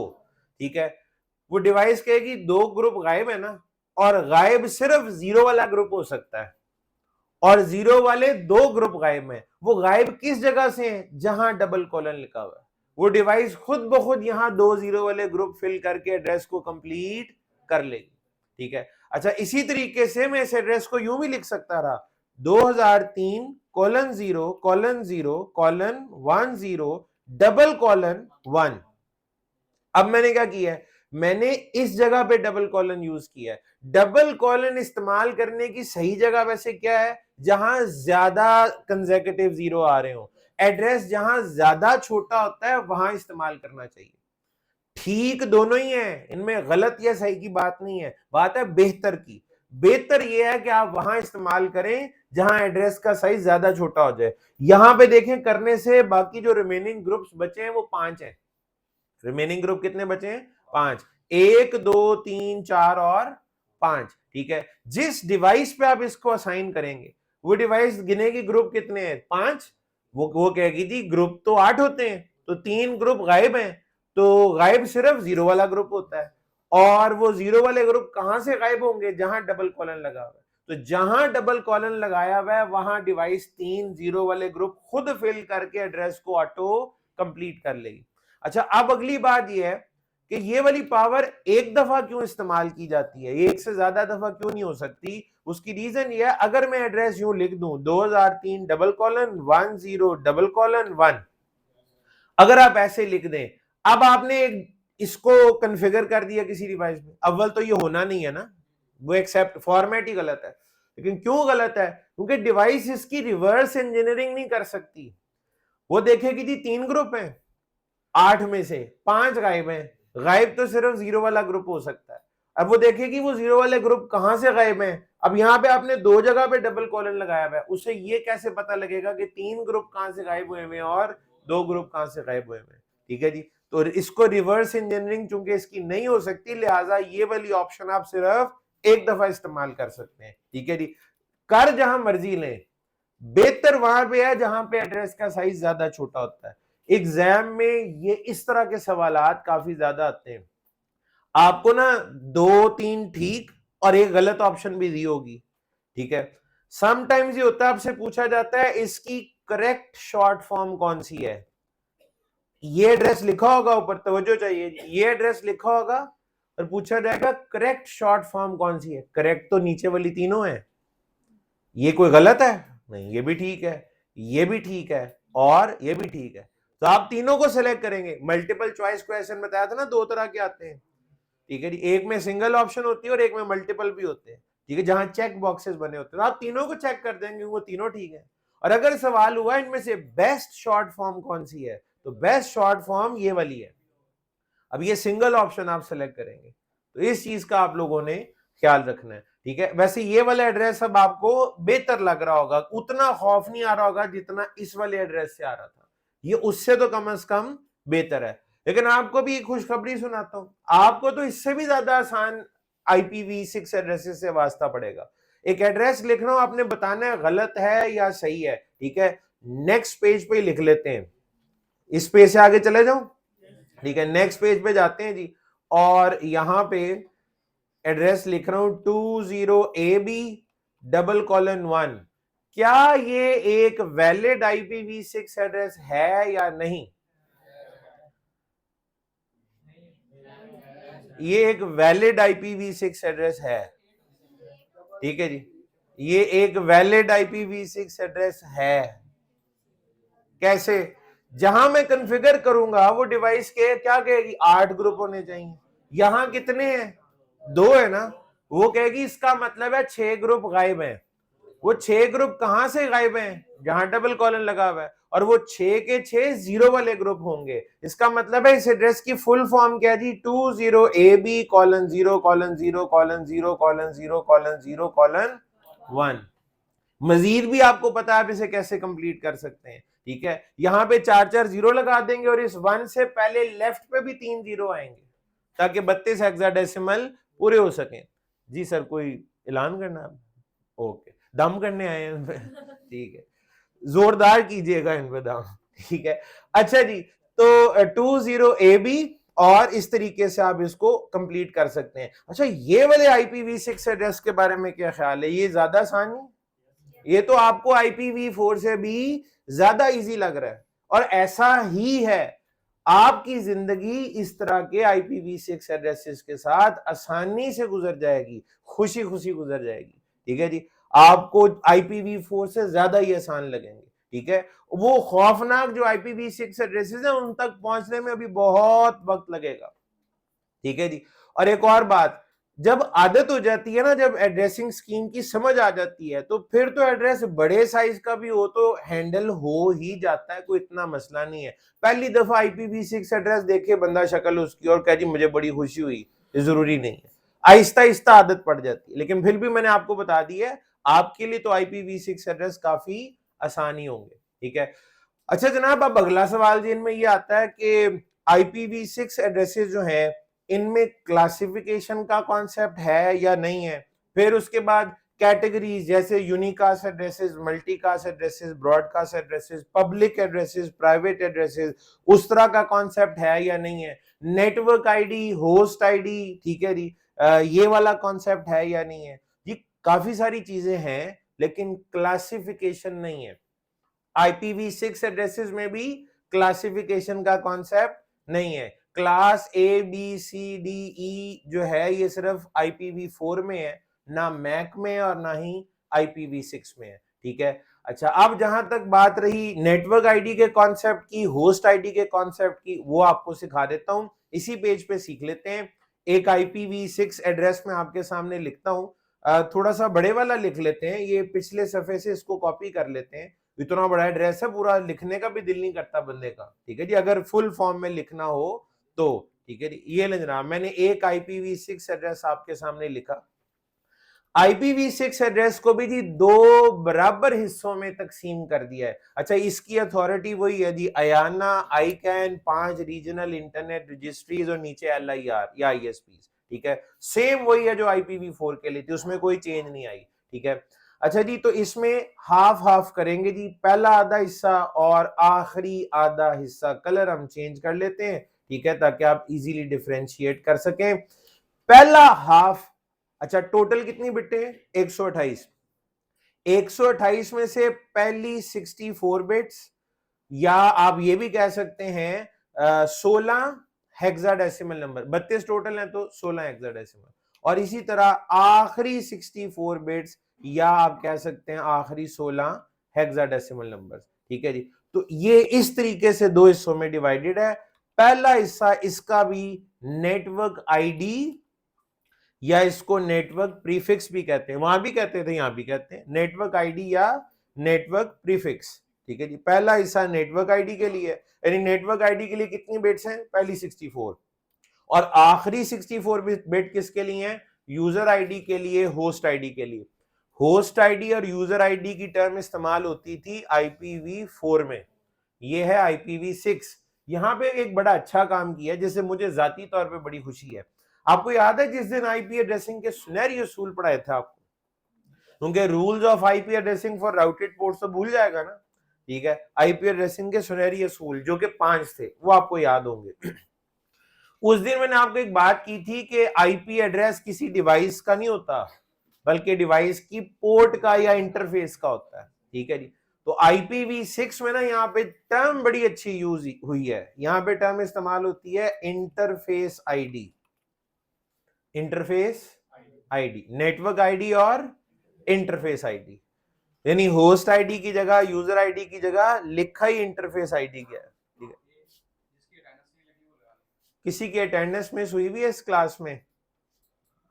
ठीक है, वो डिवाइस कहेगी 2 ग्रुप गायब है ना, और गायब सिर्फ 0 वाला ग्रुप हो सकता है, और 0 वाले 2 ग्रुप गायब हैं। वो गायब किस जगह से हैं, जहां डबल कॉलन लिखा हुआ है। वो डिवाइस खुद ब खुद यहां 2 0 वाले ग्रुप फिल करके एड्रेस को कंप्लीट कर लेगी। ठीक है, अच्छा, इसी तरीके से मैं इस एड्रेस को यूं भी लिख सकता रहा, 2003 colon 0 colon 0 colon 10 double colon 1। अब मैंने क्या किया है, मैंने इस जगह पे डबल कॉलन यूज किया है। डबल कॉलन इस्तेमाल करने की सही जगह वैसे क्या है, जहां ज्यादा कंसेक्यूटिव जीरो आ रहे हो, एड्रेस जहां ज्यादा छोटा होता है वहां इस्तेमाल करना चाहिए। ठीक दोनों ही है, इनमें गलत या सही की बात नहीं है, बात है बेहतर की। बेहतर यह है कि आप वहां इस्तेमाल करें जहां एड्रेस का साइज ज्यादा छोटा हो जाए। यहां पे देखें, करने से बाकी जो रिमेनिंग ग्रुप्स बचे हैं वो 5 हैं। रिमेनिंग ग्रुप कितने बचे हैं, 5, 1 2 3 4 और 5। ठीक है, जिस डिवाइस पे आप इसको असाइन करेंगे वो डिवाइस गिनेगी ग्रुप कितने हैं, 5, वो कहेगी जी ग्रुप तो 8 होते हैं, तो 3 ग्रुप गायब हैं, तो गायब सिर्फ 0 वाला ग्रुप होता है, और वो 0 वाले ग्रुप कहां से गायब होंगे, जहां डबल कॉलन लगा हुआ है। तो जहां डबल कॉलन लगाया हुआ है वहां डिवाइस 3 0 वाले ग्रुप खुद फिल करके एड्रेस को ऑटो कंप्लीट कर लेगी। अच्छा, अब अगली बात यह है कि ये वाली पावर एक दफा क्यों इस्तेमाल की जाती है, एक से ज्यादा दफा क्यों नहीं हो सकती। उसकी रीजन ये है, अगर मैं एड्रेस यूं लिख दूं 2003 डबल कॉलन 10 डबल कॉलन 1, अगर आप ऐसे लिख दें, अब आपने इसको कॉन्फ़िगर कर दिया किसी डिवाइस में, अव्वल तो ये होना नहीं है ना, वो एक्सेप्ट फॉर्मेट ही गलत है। लेकिन क्यों गलत है, क्योंकि डिवाइस इसकी रिवर्स इंजीनियरिंग नहीं कर सकती। वो देखेगी जी 3 ग्रुप हैं, 8 में से 5 गायब हैं, गायब तो सिर्फ 0 वाला ग्रुप हो सकता है। अब वो देखेगी वो 0 वाले ग्रुप कहां से गायब हैं। अब यहां पे आपने 2 जगह पे डबल कॉलन लगाया हुआ है, उसे ये कैसे पता लगेगा कि 3 ग्रुप कहां से गायब हुए हैं और 2 ग्रुप कहां से गायब हुए हैं। ठीक है जी, तो इसको रिवर्स इंजीनियरिंग चूंकि इसकी नहीं हो सकती, लिहाजा ये वाली ऑप्शन आप सिर्फ एक दफा इस्तेमाल कर सकते हैं। ठीक है जी, कर जहां मर्जी लें, बेहतर वहां पे है जहां पे एड्रेस का साइज ज्यादा छोटा होता है। एग्जाम में ये इस तरह के सवालात काफी ज्यादा आते हैं, आपको ना 2 3 ठीक और एक गलत ऑप्शन भी दी होगी। ठीक है, समटाइम्स ये होता है, आपसे पूछा जाता है इसकी करेक्ट शॉर्ट फॉर्म कौन सी है। ये एड्रेस लिखा होगा ऊपर, तवज्जो चाहिए, ये एड्रेस लिखा होगा और पूछा जाएगा करेक्ट शॉर्ट फॉर्म कौन सी है। करेक्ट तो नीचे वाली तीनों है, ये कोई गलत है नहीं, ये भी ठीक है, ये भी ठीक है और ये भी ठीक है। तो आप तीनों को सिलेक्ट करेंगे। मल्टीपल चॉइस क्वेश्चन बताया था ना, दो तरह के आते हैं, ठीक है जी। एक में सिंगल ऑप्शन होती है और एक में मल्टीपल भी होते हैं, ठीक है, जहां चेक बॉक्सेस बने होते हैं। तो आप तीनों को चेक कर देंगे, वो तीनों ठीक है। और अगर सवाल हुआ इनमें से बेस्ट शॉर्ट फॉर्म कौन सी है, तो बेस्ट शॉर्ट फॉर्म ये वाली है। अब ये सिंगल ऑप्शन आप सेलेक्ट करेंगे, तो इस चीज का आप लोगों ने ख्याल रखना है, ठीक है। वैसे ये वाला एड्रेस अब आपको बेहतर लग रहा होगा, उतना खौफ नहीं आ रहा होगा जितना इस वाले एड्रेस से आ रहा था, ये उससे तो कम से कम बेहतर है। लेकिन आपको भी एक खुशखबरी सुनाता हूं, आपको तो इससे भी ज्यादा आसान IPv6 एड्रेसेस से वास्ता पड़ेगा। एक एड्रेस लिख रहा हूं, आपने बताना है गलत है या सही है, ठीक है। नेक्स्ट पेज पे लिख लेते हैं, इस पेज से आगे चले जाओ, ठीक है। नेक्स्ट पेज पे जाते हैं जी, और यहां पे एड्रेस लिख रहा हूं 20AB:1। क्या ये एक वैलिड IPv6 एड्रेस है या नहीं? ये एक वैलिड IPv6 एड्रेस है, ठीक है जी, ये एक वैलिड IPv6 एड्रेस है। कैसे? जहां मैं कॉन्फ़िगर करूंगा वो डिवाइस के क्या कहेगी, 8 ग्रुप होने चाहिए। यहां कितने हैं, 2 है ना, वो कहेगी इसका मतलब है 6 ग्रुप गायब हैं। वो 6 ग्रुप कहां से गायब हैं, जहां डबल कॉलन लगा हुआ है, और वो 6 के 6 जीरो वाले ग्रुप होंगे। इसका मतलब है इस एड्रेस की फुल फॉर्म क्या जी, 20AB:0:0:0:0:1। मजीद भी आपको पता है आप इसे कैसे कंप्लीट कर सकते हैं, ठीक है। यहां पे 4 जीरो लगा देंगे और इस 1 से पहले लेफ्ट पे भी 3 जीरो आएंगे, ताकि 32 हेक्साडेसिमल पूरे हो सकें। जी सर, कोई ऐलान करना है? ओके, दम करने आए हैं ठीक है, जोरदार कीजिएगा इन पे दम, ठीक है। अच्छा जी, तो 20AB, और इस तरीके से आप इसको कंप्लीट कर सकते हैं। अच्छा, ये वाले IPv6 एड्रेस के बारे में क्या ख्याल है, ये ज्यादा आसान है? ये तो आपको IPv4 से भी ज्यादा इजी लग रहा है, और ऐसा ही है। आपकी जिंदगी इस तरह के IPv6 एड्रेसेस के साथ आसानी से गुजर जाएगी, खुशी खुशी गुजर जाएगी, ठीक है जी। आपको IPv4 से ज्यादा ही आसान लगेंगे, ठीक है। वो खौफनाक जो IPv6 एड्रेसेस हैं उन तक पहुंचने में अभी बहुत वक्त लगेगा, ठीक है जी। और एक और बात, जब आदत हो जाती है ना, जब एड्रेसिंग स्कीम की समझ आ जाती है, तो फिर तो एड्रेस बड़े साइज का भी हो तो हैंडल हो ही जाता है, कोई इतना मसला नहीं है। पहली दफा IPv6 एड्रेस देखे बंदा शक्ल उसकी और कह जी मुझे बड़ी खुशी हुई, ये जरूरी नहीं है, आहिस्ता आहिस्ता आदत पड़ जाती है। लेकिन फिर भी मैंने आपको बता दी है, आपके लिए तो IPv6 एड्रेस काफी आसानी होंगे, ठीक है। अच्छा जनाब, अब अगला सवाल जी इनमें ये आता है कि IPv6 एड्रेसेस जो है इनमें क्लासिफिकेशन का कॉन्सेप्ट है या नहीं है। फिर उसके बाद कैटेगरीज जैसे unicast addresses, multicast addresses, broadcast addresses, public addresses, private addresses, उस तरह का कॉन्सेप्ट है या नहीं है। नेटवर्क आईडी, होस्ट आईडी, ठीक है जी, ये वाला कॉन्सेप्ट है या नहीं है जी। काफी सारी चीजें हैं लेकिन क्लासिफिकेशन नहीं है। IPv6 एड्रेसेस में भी क्लासिफिकेशन का कॉन्सेप्ट नहीं है। क्लास ABCDE जो है ये सिर्फ IPv4 में है, ना मैक में और ना ही IPv6 में है, ठीक है। अच्छा, अब जहां तक बात रही नेटवर्क आईडी के कॉन्सेप्ट की, होस्ट आईडी के कॉन्सेप्ट की, वो आपको सिखा देता हूं, इसी पेज पे सीख लेते हैं। एक IPv6 एड्रेस में आपके सामने लिखता हूं, थोड़ा सा बड़े वाला लिख लेते हैं, ये पिछले सफे से इसको कॉपी कर लेते हैं। इतना बड़ा एड्रेस है, पूरा लिखने का भी दिल नहीं करता बंदे का, ठीक है जी, अगर फुल फॉर्म में लिखना हो तो, ठीक है जी। ये ले जनाब, मैंने एक IPv6 एड्रेस आपके सामने लिखा। IPv6 एड्रेस को भी जी 2 बराबर हिस्सों में तकसीम कर दिया है। अच्छा, इसकी अथॉरिटी वही है जी, अयाना, आईकैन, 5 रीजनल इंटरनेट रजिस्ट्रीज और नीचे LIR या ISPs, ठीक है। सेम वही है जो IPv4 के लिए थी, उसमें कोई चेंज नहीं आई, ठीक है। अच्छा जी, तो इसमें हाफ हाफ करेंगे जी, पहला आधा हिस्सा और आखिरी आधा हिस्सा कलर हम चेंज कर लेते हैं, ठीक है, ताकि आप इजीली डिफरेंशिएट कर सकें। पहला हाफ, अच्छा टोटल कितनी बिटें, 128। 128 में से पहली 64 बिट्स, या आप ये भी कह सकते हैं 16 हेक्साडेसिमल नंबर, 32 टोटल है तो 16 हेक्साडेसिमल, और इसी तरह आखिरी 64 बिट्स, या आप कह सकते हैं आखिरी 16 हेक्साडेसिमल नंबर। ठीक है जी, तो ये इस तरीके से दो हिस्सों में डिवाइडेड है। पहला हिस्सा इसका भी नेटवर्क आईडी, या इसको नेटवर्क प्रीफिक्स भी कहते हैं, वहां भी कहते थे यहां भी कहते हैं नेटवर्क आईडी या नेटवर्क प्रीफिक्स। ठीक है जी, पहला हिस्सा नेटवर्क आईडी के लिए, यानी नेटवर्क आईडी के लिए कितनी बिट्स हैं, पहली 64, और आखिरी 64 बिट किसके लिए हैं, यूजर आईडी के लिए, होस्ट आईडी के लिए। होस्ट आईडी और यूजर आईडी की टर्म इस्तेमाल होती थी IPv4 में, ये है IPv6। यहां पे एक बड़ा अच्छा काम किया जिससे मुझे जाती तौर पे बड़ी खुशी है। आपको याद है जिस दिन आईपी एड्रेसिंग के सुनहरी असूल पढ़ाए थे आपको, क्योंकि rules of IP addressing for routed ports तो भूल जाएगा ना। ठीक है, आईपी एड्रेसिंग के सुनहरी असूल जो कि 5 थे वो आपको याद होंगे। उस दिन मैंने आपको एक बात की थी कि आईपी एड्रेस किसी डिवाइस का नहीं होता, बल्कि डिवाइस की पोर्ट का या इंटरफेस का होता है। ठीक है जी, तो IPv6 में ना यहाँ पे टर्म बड़ी अच्छी यूज हुई है, यहाँ पे टर्म इस्तेमाल होती है interface ID, interface ID, network ID और इंटरफेस आईडी, यानी होस्ट आईडी की जगह, यूजर आईडी की जगह लिखा ही इंटरफेस आईडी गया। ठीक है, किसी की अटेंडेंस मिस हुई हुई है इस क्लास में?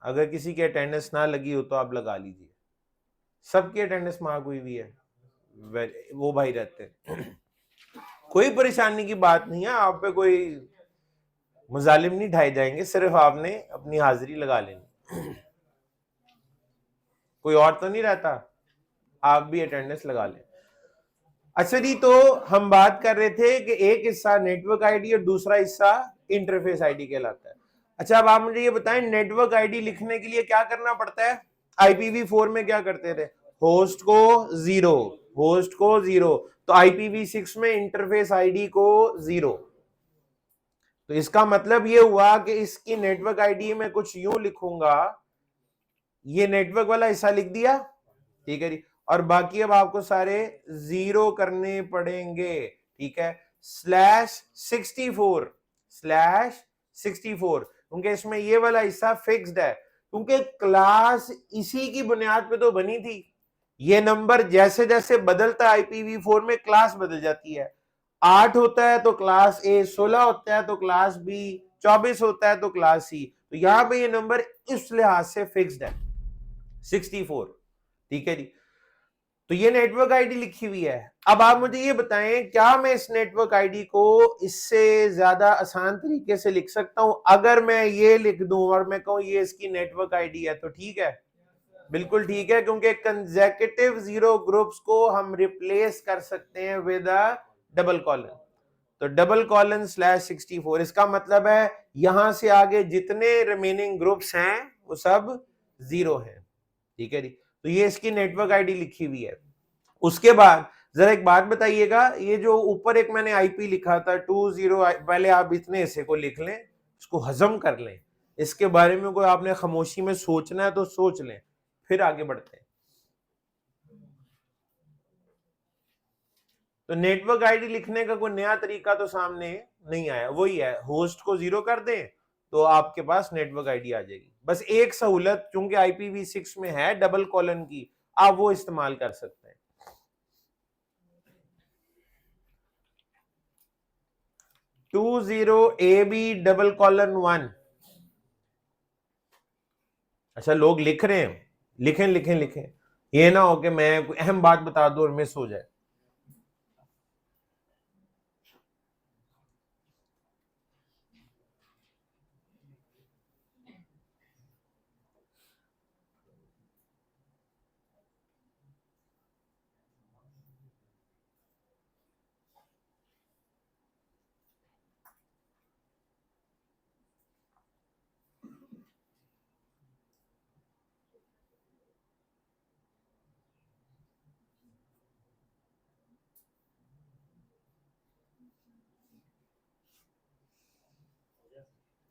अगर किसी की अटेंडेंस ना लगी हो तो आप लगा लीजिए। सबकी अटेंडेंस मार्क हुई हुई है, वो भाई रहते हैं, कोई परेशानी की बात नहीं है, आप पे कोई मुजालिम नहीं ढाए जाएंगे, सिर्फ आपने अपनी हाजिरी लगा लेनी। कोई और तो नहीं रहता, आप भी अटेंडेंस लगा लें। अच्छा जी, तो हम बात कर रहे थे कि एक हिस्सा नेटवर्क आईडी और दूसरा हिस्सा इंटरफेस आईडी कहलाता है। अच्छा, अब आप मुझे ये बताएं, नेटवर्क आईडी लिखने के लिए क्या करना पड़ता है? IPv4 में क्या करते थे, होस्ट को 0, होस्ट को 0, तो IPv6 में इंटरफेस आईडी को 0। तो इसका मतलब ये हुआ कि इसकी नेटवर्क आईडी में कुछ यूं लिखूंगा, ये नेटवर्क वाला हिस्सा लिख दिया, ठीक है जी, और बाकी अब आपको सारे 0 करने पड़ेंगे। ठीक है, /64, /64, क्योंकि इसमें ये वाला हिस्सा फिक्स्ड है, क्योंकि क्लास इसी की बुनियाद पे तो बनी थी। ये नंबर जैसे जैसे बदलता है IPv4 में क्लास बदल जाती है, 8 होता है तो क्लास A, 16 होता है तो क्लास B, 24 होता है तो क्लास C। तो यहां पे ये नंबर इस लिहाज से फिक्स्ड है 64। ठीक है जी, तो ये नेटवर्क आईडी लिखी हुई है। अब आप मुझे ये बताएं, क्या मैं इस नेटवर्क आईडी को इससे ज्यादा आसान तरीके से लिख सकता हूं? अगर मैं ये लिख दूं और मैं कहूं ये इसकी नेटवर्क आईडी है तो ठीक है? बिल्कुल ठीक है, क्योंकि कंसेक्यूटिव 0 ग्रुप्स को हम रिप्लेस कर सकते हैं विद अ डबल कॉलन। तो डबल कॉलन /64, इसका मतलब है यहां से आगे जितने रिमेनिंग ग्रुप्स हैं वो सब 0 हैं। ठीक है जी, तो ये इसकी नेटवर्क आईडी लिखी हुई है। उसके बाद जरा एक बात बताइएगा, ये जो ऊपर एक मैंने आईपी लिखा था 20, पहले आप इतने हिस्से को लिख लें, इसको हजम कर लें, इसके बारे में कोई आपने खामोशी में सोचना है तो सोच लें, फिर आगे बढ़ते हैं। तो नेटवर्क आईडी लिखने का कोई नया तरीका तो सामने नहीं आया, वही है, होस्ट को 0 कर दें तो आपके पास नेटवर्क आईडी आ जाएगी। बस एक सहूलत चूंकि IPv6 में है डबल कॉलन की, आप वो इस्तेमाल कर सकते हैं। 20AB:1। अच्छा, लोग लिख रहे हैं, लिखें लिखें लिखें, ये ना हो कि मैं कोई अहम बात बता दूं और मिस हो जाए।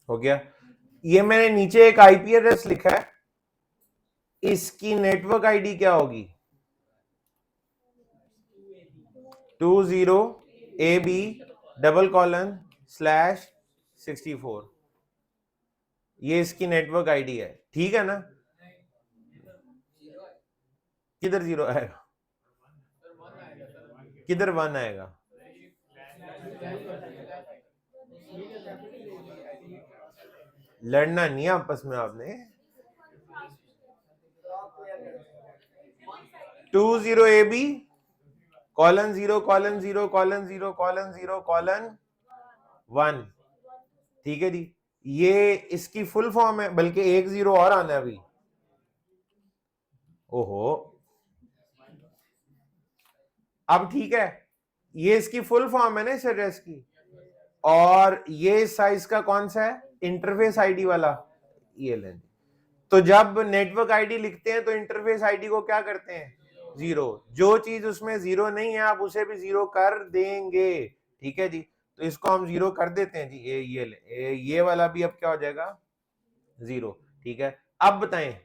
हो गया, ये मैंने नीचे एक IP एड्रेस लिखा है, इसकी नेटवर्क आईडी क्या होगी? 20AB:/64 ये इसकी नेटवर्क आईडी है, ठीक है ना। किधर जीरो आएगा, किधर 1 आएगा? लड़ना नहीं आपस में आपने। 20AB:/0:0:0:0:0:0:1 ठीक है जी। ये इसकी फुल फॉर्म है, बल्कि एक जीरो और आना है अभी। ओहो, अब ठीक है, ये इसकी फुल फॉर्म है ना इस एड्रेस की, और ये साइज का कौन सा है, इंटरफेस आईडी वाला, ये लें। तो जब नेटवर्क आईडी लिखते हैं तो इंटरफेस आईडी को क्या करते हैं, जीरो। जो चीज उसमें जीरो नहीं है आप उसे भी जीरो कर देंगे, ठीक है जी। तो इसको हम जीरो कर देते हैं जी, ये वाला भी अब क्या हो जाएगा, जीरो, ठीक है। अब बताएं,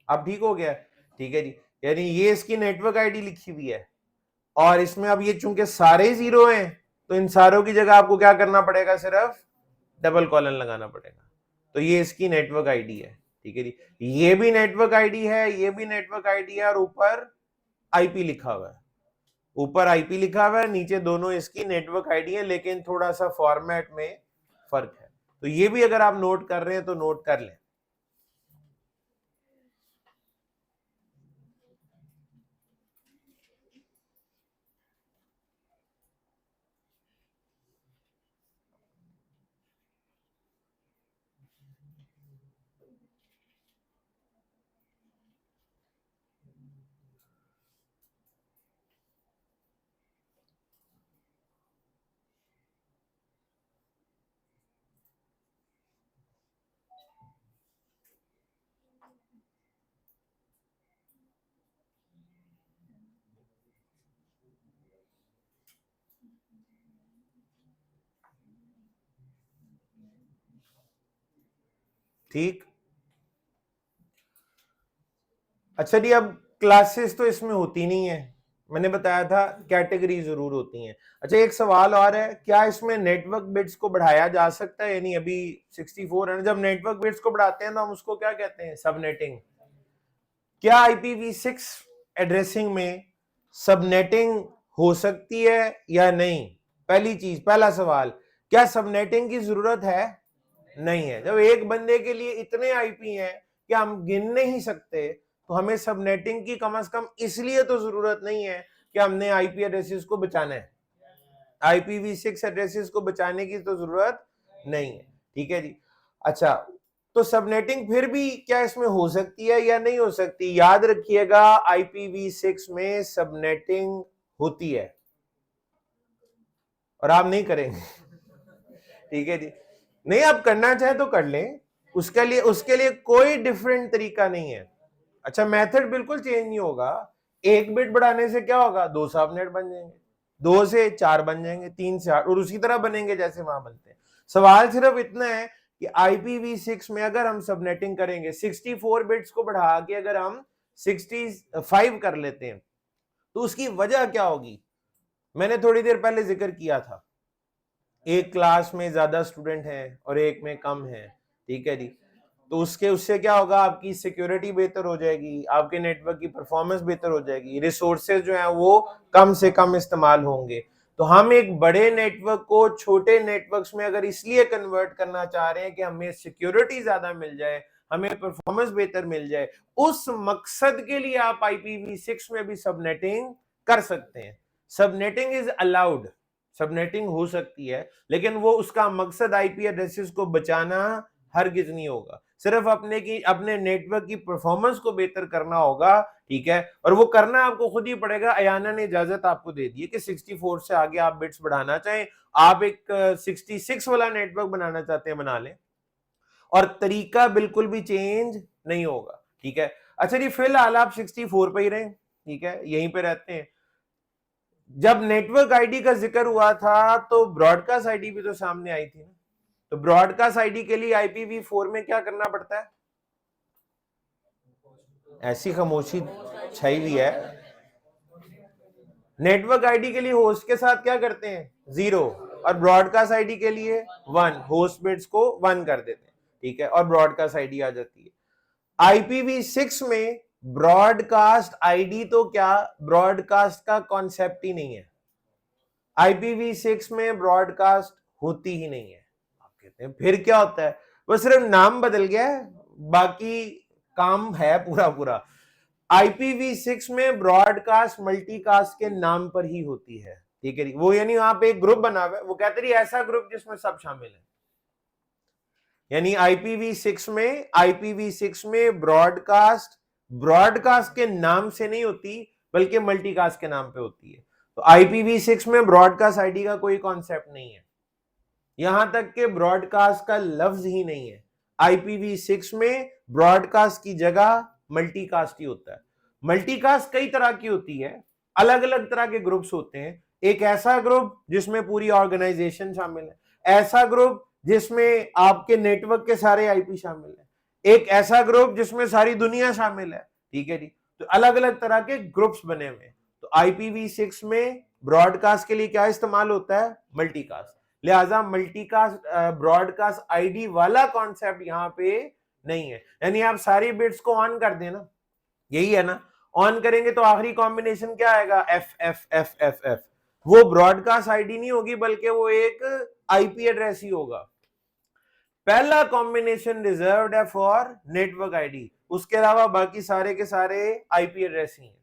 अब ठीक हो गया, ठीक है जी। यानी ये इसकी नेटवर्क आईडी लिखी हुई है, और इसमें अब ये चूंकि सारे जीरो हैं तो इन सारों की जगह आपको क्या करना पड़ेगा, सिर्फ डबल कॉलन लगाना पड़ेगा। तो ये इसकी नेटवर्क आईडी है, ठीक है जी। ये भी नेटवर्क आईडी है, ये भी नेटवर्क आईडी है, और ऊपर आईपी लिखा हुआ है, ऊपर आईपी लिखा हुआ है, नीचे दोनों इसकी नेटवर्क आईडी है, लेकिन थोड़ा सा फॉर्मेट में फर्क है। तो ये भी अगर आप नोट कर रहे हैं तो नोट कर लें। ठीक, अच्छा जी। अब क्लासेस तो इसमें होती नहीं है, मैंने बताया था कैटेगरी जरूर होती हैं। अच्छा, एक सवाल और है, क्या इसमें नेटवर्क बिट्स को बढ़ाया जा सकता है? यानी अभी 64 है, जब नेटवर्क बिट्स को बढ़ाते हैं तो हम उसको क्या कहते हैं, सबनेटिंग। क्या IPv6 एड्रेसिंग में सबनेटिंग हो सकती है या नहीं? पहली चीज, पहला सवाल, क्या सबनेटिंग की जरूरत है? नहीं है। जब एक बंदे के लिए इतने आईपी हैं कि हम गिन नहीं सकते, तो हमें सबनेटिंग की कम से कम इसलिए तो जरूरत नहीं है कि हमने आईपी एड्रेसेस को बचाना है। IPv6 एड्रेसेस को बचाने की तो जरूरत नहीं है, ठीक है जी। अच्छा, तो सबनेटिंग फिर भी क्या इसमें हो सकती है या नहीं हो सकती? याद रखिएगा, IPv6 में सबनेटिंग होती है, और आप नहीं करेंगे ठीक है जी। नहीं, आप करना चाहे तो कर लें, उसके लिए कोई डिफरेंट तरीका नहीं है। अच्छा, मेथड बिल्कुल चेंज नहीं होगा। एक बिट बढ़ाने से क्या होगा, 2 सबनेट बन जाएंगे, 2 से 4 बन जाएंगे, 3 से 8, और उसी तरह बनेंगे जैसे वहां बनते हैं। सवाल सिर्फ इतना है कि IPv6 में अगर हम सबनेटिंग करेंगे, 64 बिट्स को बढ़ा के अगर हम 65 कर लेते हैं, तो उसकी वजह क्या होगी, मैंने थोड़ी देर पहले जिक्र किया था। एक क्लास में ज्यादा स्टूडेंट हैं और एक में कम है, ठीक है जी। तो उससे क्या होगा, आपकी सिक्योरिटी बेहतर हो जाएगी, आपके नेटवर्क की परफॉर्मेंस बेहतर हो जाएगी, रिसोर्सेज जो हैं वो कम से कम इस्तेमाल होंगे। तो हम एक बड़े नेटवर्क को छोटे नेटवर्क्स में अगर इसलिए कन्वर्ट करना चाह रहे हैं कि हमें सिक्योरिटी ज्यादा मिल जाए, हमें परफॉर्मेंस बेहतर मिल जाए, उस मकसद के लिए आप IPv6 में भी सबनेटिंग कर सकते हैं। सबनेटिंग इज अलाउड, सबनेटिंग हो सकती है, लेकिन वो उसका मकसद आईपी एड्रेसेस को बचाना हरगिज नहीं होगा, सिर्फ अपने नेटवर्क की परफॉर्मेंस को बेहतर करना होगा, ठीक है। और वो करना आपको खुद ही पड़ेगा। अयाना ने इजाजत आपको दे दी है कि 64 से आगे आप बिट्स बढ़ाना चाहें, आप एक 66 वाला नेटवर्क बनाना चाहते हैं, बना लें, और तरीका बिल्कुल भी चेंज नहीं होगा, ठीक है। अच्छा जी, फिलहाल आप 64 पे ही रहें, ठीक है, यहीं पे रहते हैं। जब नेटवर्क आईडी का जिक्र हुआ था तो ब्रॉडकास्ट आईडी भी तो सामने आई थी ना। तो ब्रॉडकास्ट आईडी के लिए IPv4 में क्या करना पड़ता है? ऐसी खामोशी छाई हुई है, नेटवर्क आईडी के लिए होस्ट के साथ क्या करते हैं 0 और ब्रॉडकास्ट आईडी के लिए 1, होस्ट बिट्स को 1 कर देते हैं, ठीक है, और ब्रॉडकास्ट आईडी आ जाती है। IPv6 में ब्रॉडकास्ट आईडी तो क्या, ब्रॉडकास्ट का कॉन्सेप्ट ही नहीं है। IPv6 में ब्रॉडकास्ट होती ही नहीं है। आप कहते हैं फिर क्या होता है, वो सिर्फ नाम बदल गया है, बाकी काम है पूरा पूरा। IPv6 में ब्रॉडकास्ट मल्टीकास्ट के नाम पर ही होती है, ठीक है। वो यानी वहां पे एक ग्रुप बना हुआ है, वो कहते हैं ऐसा ग्रुप जिसमें सब शामिल है। यानी IPv6 में ब्रॉडकास्ट के नाम से नहीं होती, बल्कि मल्टीकास्ट के नाम पे होती है। तो IPv6 में ब्रॉडकास्ट आईडी का कोई कॉन्सेप्ट नहीं है, यहां तक कि ब्रॉडकास्ट का लफ्ज ही नहीं है। IPv6 में ब्रॉडकास्ट की जगह मल्टीकास्ट ही होता है। मल्टीकास्ट कई तरह की होती है, अलग अलग तरह के ग्रुप्स होते हैं। एक ऐसा ग्रुप जिसमें पूरी ऑर्गेनाइजेशन शामिल है, ऐसा ग्रुप जिसमें आपके नेटवर्क के सारे आईपी शामिल है, एक ऐसा ग्रुप जिसमें सारी दुनिया शामिल है, ठीक है जी। तो अलग अलग तरह के ग्रुप्स बने हुए हैं। तो IPv6 में ब्रॉडकास्ट के लिए क्या इस्तेमाल होता है, मल्टीकास्ट। लिहाजा मल्टीकास्ट ब्रॉडकास्ट आईडी वाला कॉन्सेप्ट यहां पे नहीं है। यानी आप सारी बिट्स को ऑन कर देना, यही है ना, ऑन करेंगे तो आखिरी कॉम्बिनेशन क्या आएगा, F F F F F. वो ब्रॉडकास्ट आईडी नहीं होगी, बल्कि वो एक आईपी एड्रेस ही होगा। पहला कॉम्बिनेशन रिजर्व्ड है फॉर नेटवर्क आईडी, उसके अलावा बाकी सारे के सारे आईपी एड्रेस ही हैं।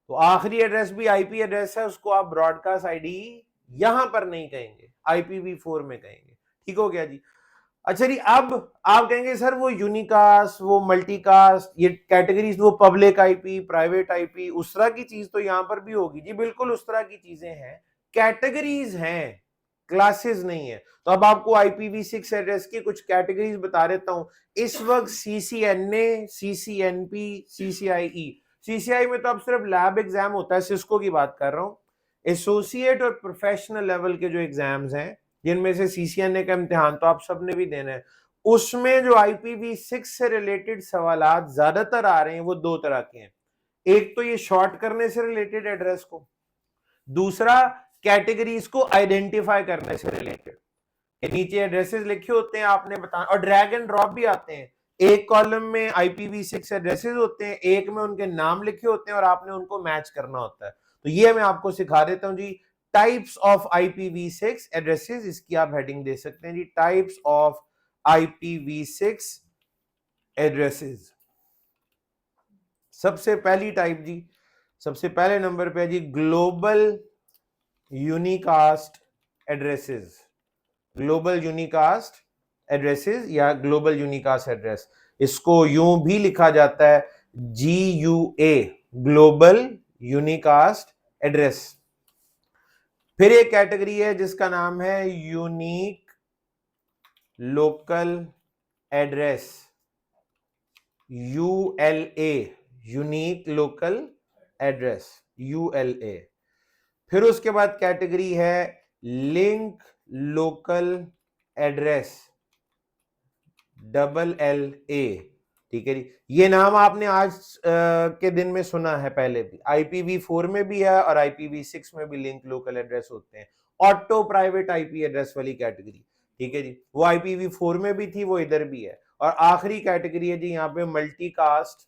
तो आखिरी एड्रेस भी आईपी एड्रेस है, उसको आप ब्रॉडकास्ट आईडी यहां पर नहीं कहेंगे, IPv4 में कहेंगे। ठीक हो गया जी। अच्छा जी, अब आप कहेंगे सर वो यूनिकास्ट, वो मल्टीकास्ट, ये कैटेगरीज, वो पब्लिक आईपी, प्राइवेट आईपी, उस तरह की चीज तो यहां पर भी होगी जी, बिल्कुल उस तरह की चीजें हैं, कैटेगरीज हैं, क्लासेस नहीं है। तो अब आपको IPv6 एड्रेस की कुछ कैटेगरीज बता देता हूं। इस वक्त CCNA, CCNP, CCIE, CCI में तो अब सिर्फ लैब एग्जाम होता है, सिस्को की बात कर रहा हूं। एसोसिएट और प्रोफेशनल लेवल के जो एग्जाम्स हैं, जिनमें से CCNA का इम्तिहान तो आप सबने भी देना है, उसमें जो IPv6 से रिलेटेड सवालात ज्यादातर आ रहे हैं वो दो तरह के हैं। एक तो ये शॉर्ट करने से रिलेटेड एड्रेस को, दूसरा कैटेगरीज को आइडेंटिफाई करने से रिलेटेड। नीचे एड्रेसेस लिखे होते हैं, आपने बताना, और ड्रैग एंड ड्रॉप भी आते हैं। एक कॉलम में IPv6 एड्रेसेस होते हैं, एक में उनके नाम लिखे होते हैं और आपने उनको मैच करना होता है। तो ये मैं आपको सिखा देता हूं जी, टाइप्स ऑफ IPv6 एड्रेसेस, इसकी आप हेडिंग दे सकते हैं जी, टाइप्स ऑफ IPv6 एड्रेसेस। सबसे पहली टाइप जी, सबसे पहले नंबर पे है जी global unicast addresses. Global unicast addresses या ग्लोबल यूनिकास्ट एड्रेस, इसको यूं भी लिखा जाता है GUA, ग्लोबल यूनिकास्ट एड्रेस। फिर एक कैटेगरी है जिसका नाम है unique local address, ULA, unique local address, ULA। फिर उसके बाद कैटेगरी है लिंक लोकल एड्रेस, LLA, ठीक है जी। ये नाम आपने आज के दिन में सुना है, पहले भी IPv4 में भी है और IPv6 में भी लिंक लोकल एड्रेस होते हैं। ऑटो प्राइवेट आईपी एड्रेस वाली कैटेगरी, ठीक है जी, वो IPv4 में भी थी, वो इधर भी है। और आखिरी कैटेगरी है जी यहाँ पे मल्टीकास्ट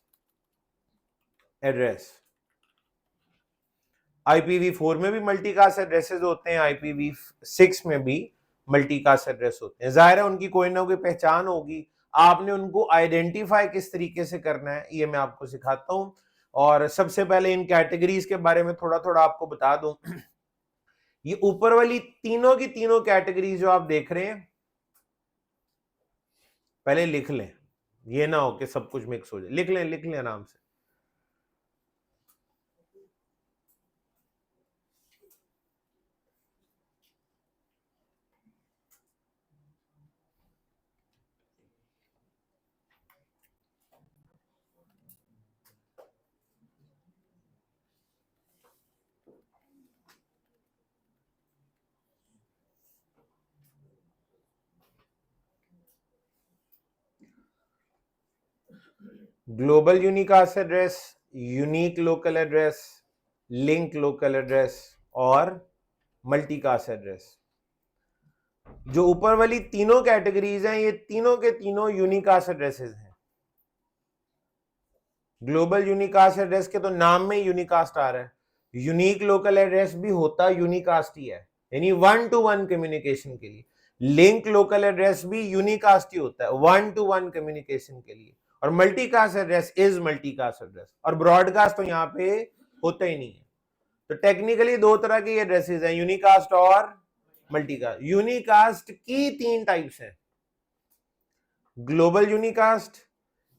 एड्रेस। IPv4 में भी मल्टीकास्ट एड्रेसेस होते हैं, IPv6 में भी मल्टीकास्ट एड्रेस होते हैं। जाहिर है उनकी कोई ना कोई पहचान होगी, आपने उनको आइडेंटिफाई किस तरीके से करना है ये मैं आपको सिखाता हूं। और सबसे पहले इन कैटेगरीज के बारे में थोड़ा थोड़ा आपको बता दूं। ये ऊपर वाली तीनों की तीनों कैटेगरीज जो आप देख रहे हैं, पहले लिख लें, ये ना हो कि सब कुछ मिक्स हो जाए, लिख लें आराम से। Global unicast address, unique local address, link local address और मल्टीकास्ट एड्रेस। जो ऊपर वाली तीनों कैटेगरीज हैं, ये तीनों के तीनों यूनिकास्ट एड्रेसेस हैं। ग्लोबल यूनिकास्ट एड्रेस के तो नाम में यूनिकास्ट आ रहा है, यूनिक लोकल एड्रेस भी होता यूनिकास्ट ही है, यानी 1-to-1 कम्युनिकेशन के लिए। लिंक लोकल एड्रेस भी यूनिकास्ट ही होता है 1-to-1 कम्युनिकेशन के लिए, और multicast address is multicast address, और ब्रॉडकास्ट तो यहाँ पे होता ही नहीं है। तो टेक्निकली दो तरह के एड्रेसेस हैं, यूनिकास्ट और मल्टीकास्ट। यूनिकास्ट की 3 टाइप्स हैं, ग्लोबल यूनिकास्ट,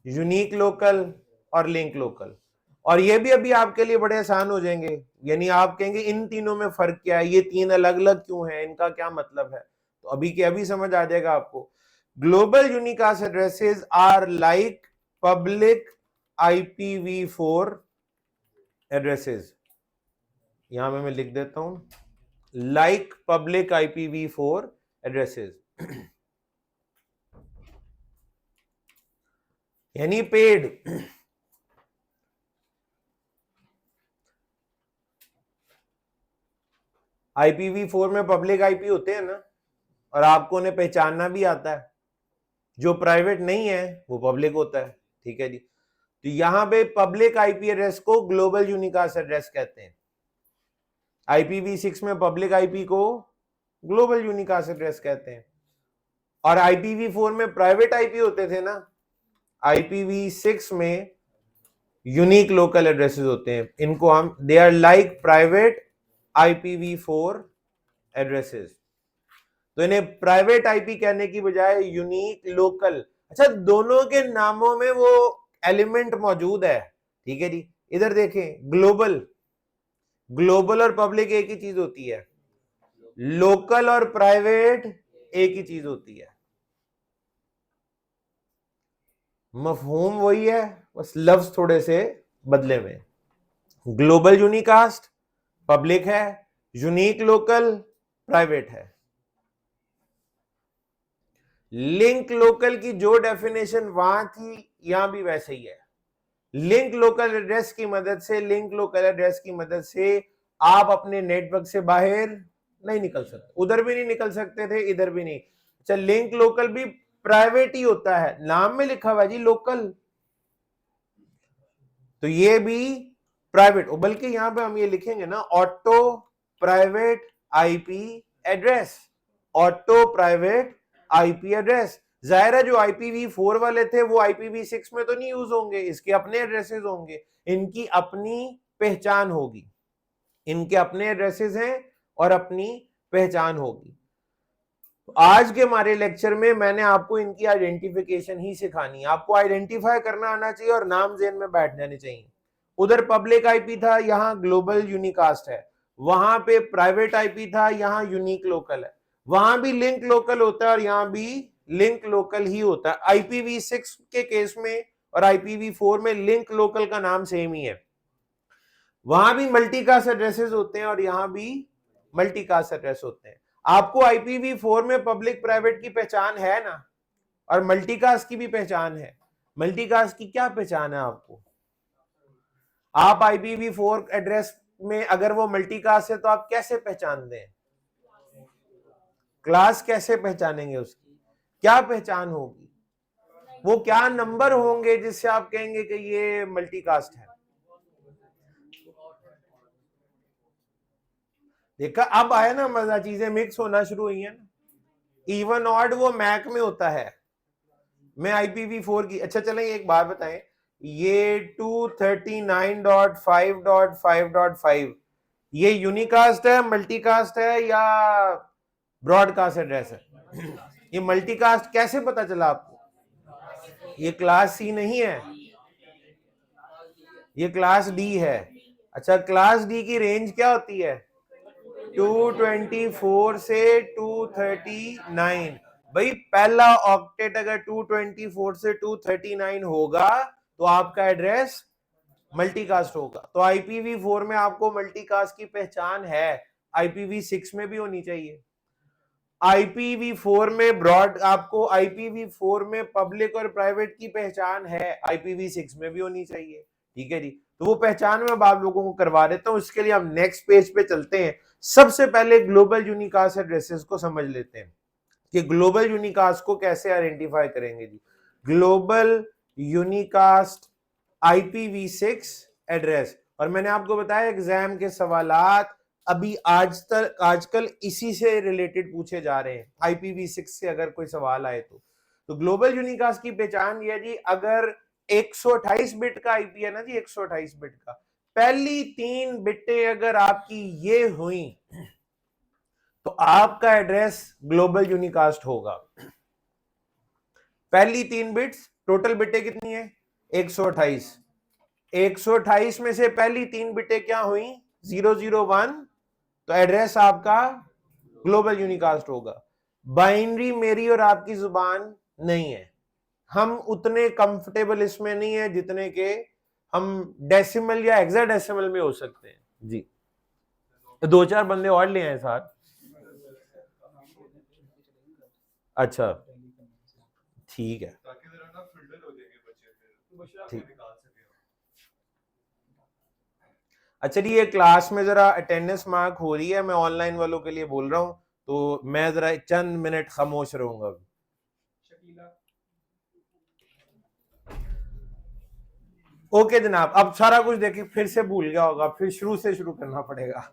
यूनिक लोकल और लिंक लोकल। और ये भी अभी आपके लिए बड़े आसान हो जाएंगे, यानी आप कहेंगे इन तीनों में फर्क क्या है, ये तीन अलग अलग क्यों है, इनका क्या मतलब है, तो अभी के अभी समझ आ जाएगा आपको। Global unicast addresses are like public IPv4 addresses, यहां पे मैं लिख देता हूं, लाइक पब्लिक IPv4 एड्रेसेस, यानी पेड। IPv4 में पब्लिक आईपी होते हैं ना, और आपको उन्हें पहचानना भी आता है, जो प्राइवेट नहीं है वो पब्लिक होता है, ठीक है जी। तो यहां पे पब्लिक आईपी एड्रेस को ग्लोबल यूनिकास्ट एड्रेस कहते हैं, IPv6 में पब्लिक आईपी को ग्लोबल यूनिकास्ट एड्रेस कहते हैं, और IPv4 में प्राइवेट आईपी होते थे ना, IPv6 में यूनिक लोकल एड्रेसेस होते हैं, इनको हम they are like private IPv4 addresses. तो इन्हें प्राइवेट आईपी कहने की बजाय यूनिक लोकल, अच्छा दोनों के नामों में वो एलिमेंट मौजूद है, ठीक है जी। इधर देखें, ग्लोबल, ग्लोबल और पब्लिक एक ही चीज होती है, लोकल और प्राइवेट एक ही चीज होती है, मफहूम वही है, बस लफ्ज थोड़े से बदले में। ग्लोबल यूनिकास्ट पब्लिक है, यूनिक लोकल प्राइवेट है। लिंक लोकल की जो डेफिनेशन वहां थी यहां भी वैसे ही है। लिंक लोकल एड्रेस की मदद से, लिंक लोकल एड्रेस की मदद से आप अपने नेटवर्क से बाहर नहीं निकल सकते, उधर भी नहीं निकल सकते थे, इधर भी नहीं। अच्छा, लिंक लोकल भी प्राइवेट ही होता है, नाम में लिखा हुआ है जी लोकल, तो ये भी प्राइवेट, बल्कि यहां पे हम ये लिखेंगे ना, auto private IP address, auto private IP address. जाहिर है जो IPv4 वाले थे वो IPv6 में तो नहीं यूज होंगे, इसके अपने एड्रेसेस होंगे, इनकी अपनी पहचान होगी, इनके अपने एड्रेसेस हैं और अपनी पहचान होगी। तो आज के हमारे लेक्चर में मैंने आपको इनकी आइडेंटिफिकेशन ही सिखानी है, आपको आइडेंटिफाई करना आना चाहिए और नाम जेन में बैठ जाने चाहिए। उधर पब्लिक आईपी था, यहाँ ग्लोबल यूनिकास्ट है, वहां पे प्राइवेट आईपी था, यहाँ यूनिक लोकल है, वहां भी लिंक लोकल होता है और यहाँ भी लिंक लोकल ही होता है। IPv6 के केस में और IPv4 में लिंक लोकल का नाम सेम ही है, वहां भी मल्टीकास्ट एड्रेसेस होते हैं और यहां भी मल्टीकास्ट एड्रेस होते हैं। आपको IPv4 में पब्लिक प्राइवेट की पहचान है ना, और मल्टीकास्ट की भी पहचान है। मल्टीकास्ट की क्या पहचान है आपको? आप IPv4 एड्रेस में अगर वो मल्टीकास्ट है तो आप कैसे पहचान दें, क्लास कैसे पहचानेंगे, उसकी क्या पहचान होगी, वो क्या नंबर होंगे जिससे आप कहेंगे कि ये मल्टीकास्ट है? देखा, अब आया ना मजा, चीजें मिक्स होना शुरू हुई है ना। इवन ऑड वो मैक में होता है, मैं IPv4 की, अच्छा चलें एक बात बताएं, ये 239.5.5.5 ये यूनिकास्ट है, मल्टीकास्ट है या ब्रॉडकास्ट एड्रेस है? ये मल्टीकास्ट कैसे पता चला आपको? ये क्लास C नहीं है, ये क्लास D है। अच्छा, क्लास D की रेंज क्या होती है? 224 से 239। भाई पहला ऑक्टेट अगर 224 से 239 होगा तो आपका एड्रेस मल्टीकास्ट होगा। तो IPv4 में आपको मल्टीकास्ट की पहचान है, IPv6 में भी होनी चाहिए। IPv4 में ब्रॉड, आपको IPv4 में पब्लिक और प्राइवेट की पहचान है, IPv6 में भी होनी चाहिए, ठीक है जी। तो वो पहचान में अब आप लोगों को करवा देता हूं। उसके लिए हम नेक्स्ट पेज पे चलते हैं। सबसे पहले ग्लोबल यूनिकास्ट एड्रेसेस को समझ लेते हैं कि ग्लोबल यूनिकास्ट को कैसे आइडेंटिफाई करेंगे जी। ग्लोबल यूनिकास्ट IPv6 एड्रेस, और मैंने आपको बताया एग्जाम के सवालात अभी आजकल इसी से रिलेटेड पूछे जा रहे हैं। IPv6 से अगर कोई सवाल आए तो ग्लोबल यूनिकास्ट की पहचान ये जी, अगर 128 बिट का आईपी है ना जी, 128 बिट का, पहली 3 बिटें अगर आपकी ये हुई तो आपका एड्रेस ग्लोबल यूनिकास्ट होगा। पहली 3 बिट्स, टोटल बिटें कितनी है 128, 128 में से पहली 3 बिटें क्या हुई 001, तो एड्रेस आपका ग्लोबल यूनिकास्ट होगा। बाइनरी मेरी और आपकी जुबान नहीं है, हम उतने कंफर्टेबल इसमें नहीं है जितने के हम डेसिमल या हेक्साडेसिमल में हो सकते हैं जी। 2-4 बंदे और ले आए साथ। अच्छा ठीक है, ठीक। अच्छा जी, ये क्लास में जरा अटेंडेंस मार्क हो रही है, मैं ऑनलाइन वालों के लिए बोल रहा हूं, तो मैं जरा चंद मिनट खामोश रहूंगा। ओके जनाब, अब सारा कुछ देखिए, फिर से भूल गया होगा, फिर शुरू से शुरू करना पड़ेगा।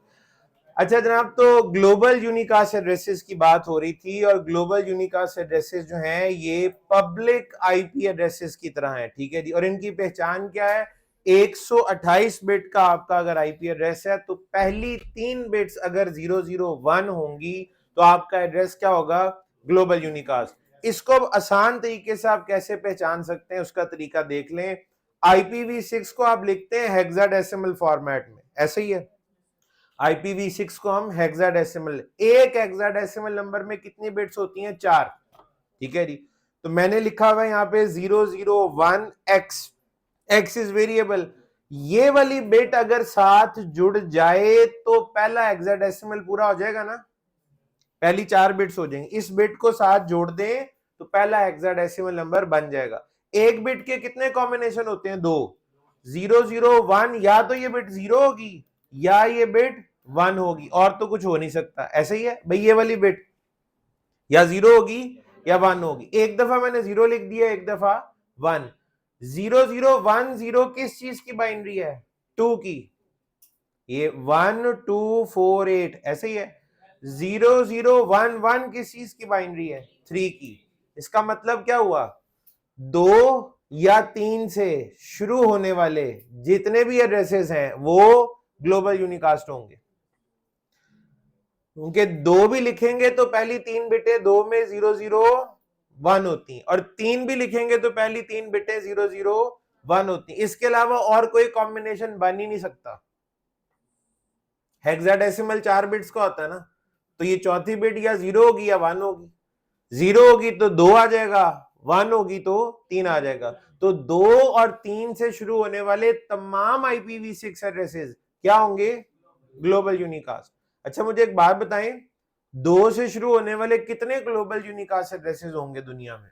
अच्छा जनाब, तो ग्लोबल यूनिकास्ट एड्रेसेस की बात हो रही थी, और ग्लोबल यूनिकास्ट एड्रेसेस जो हैं ये पब्लिक आईपी एड्रेसेस की तरह हैं, ठीक है जी। और इनकी पहचान क्या है, 128 बिट का आपका अगर आईपी एड्रेस है तो पहली 3 बिट्स अगर 001 होंगी तो आपका एड्रेस क्या होगा, ग्लोबल यूनिकास्ट। इसको अब आसान तरीके से आप कैसे पहचान सकते हैं उसका तरीका देख लें। IPv6 को आप लिखते हैं हेक्साडेसिमल फॉर्मेट में, ऐसे ही है। IPv6 को हम हेक्साडेसिमल, एक हेक्साडेसिमल नंबर में कितनी बिट्स होती हैं 4, ठीक है जी। तो मैंने लिखा हुआ है यहाँ पे 001x, x इज वेरिएबल, ये वाली बिट अगर साथ जुड़ जाए तो पहला हेक्साडेसिमल पूरा हो जाएगा ना, पहली 4 बिट्स हो जाएंगी, इस बिट को साथ जोड़ दें तो पहला हेक्साडेसिमल नंबर बन जाएगा। एक बिट के कितने कॉम्बिनेशन होते हैं, 2, 001, या तो ये बिट 0 होगी या ये बिट 1 होगी, और तो कुछ हो नहीं सकता, ऐसे ही है भाई। ये वाली बिट या 0 होगी या 1 होगी, एक दफा मैंने 0 लिख दिया, एक दफा 1। 0010 किस चीज की बाइनरी है, 2 की, ये 1248 ऐसे ही है। 0011 किस चीज की बाइनरी है, 3 की। इसका मतलब क्या हुआ, 2 या 3 से शुरू होने वाले जितने भी एड्रेसेस हैं वो ग्लोबल यूनिकास्ट होंगे। उनके 2 भी लिखेंगे तो पहली 3 बिटें 2 में 001 होती हैं, और 3 भी लिखेंगे तो पहली 3 बिटें 001 होती हैं। इसके अलावा और कोई कॉम्बिनेशन बन ही नहीं सकता। हेक्साडेसिमल 4 बिट्स का होता है ना, तो ये चौथी बिट या 0 होगी या 1 होगी। 0 होगी तो 2 आ जाएगा, 1 होगी तो 3 आ जाएगा। तो 2 और 3 से शुरू होने वाले तमाम IPv6 एड्रेसेस क्या होंगे, ग्लोबल यूनिकास्ट। अच्छा मुझे एक बात बताएं, 2 से शुरू होने वाले कितने ग्लोबल यूनिकास्ट एड्रेसेस होंगे दुनिया में,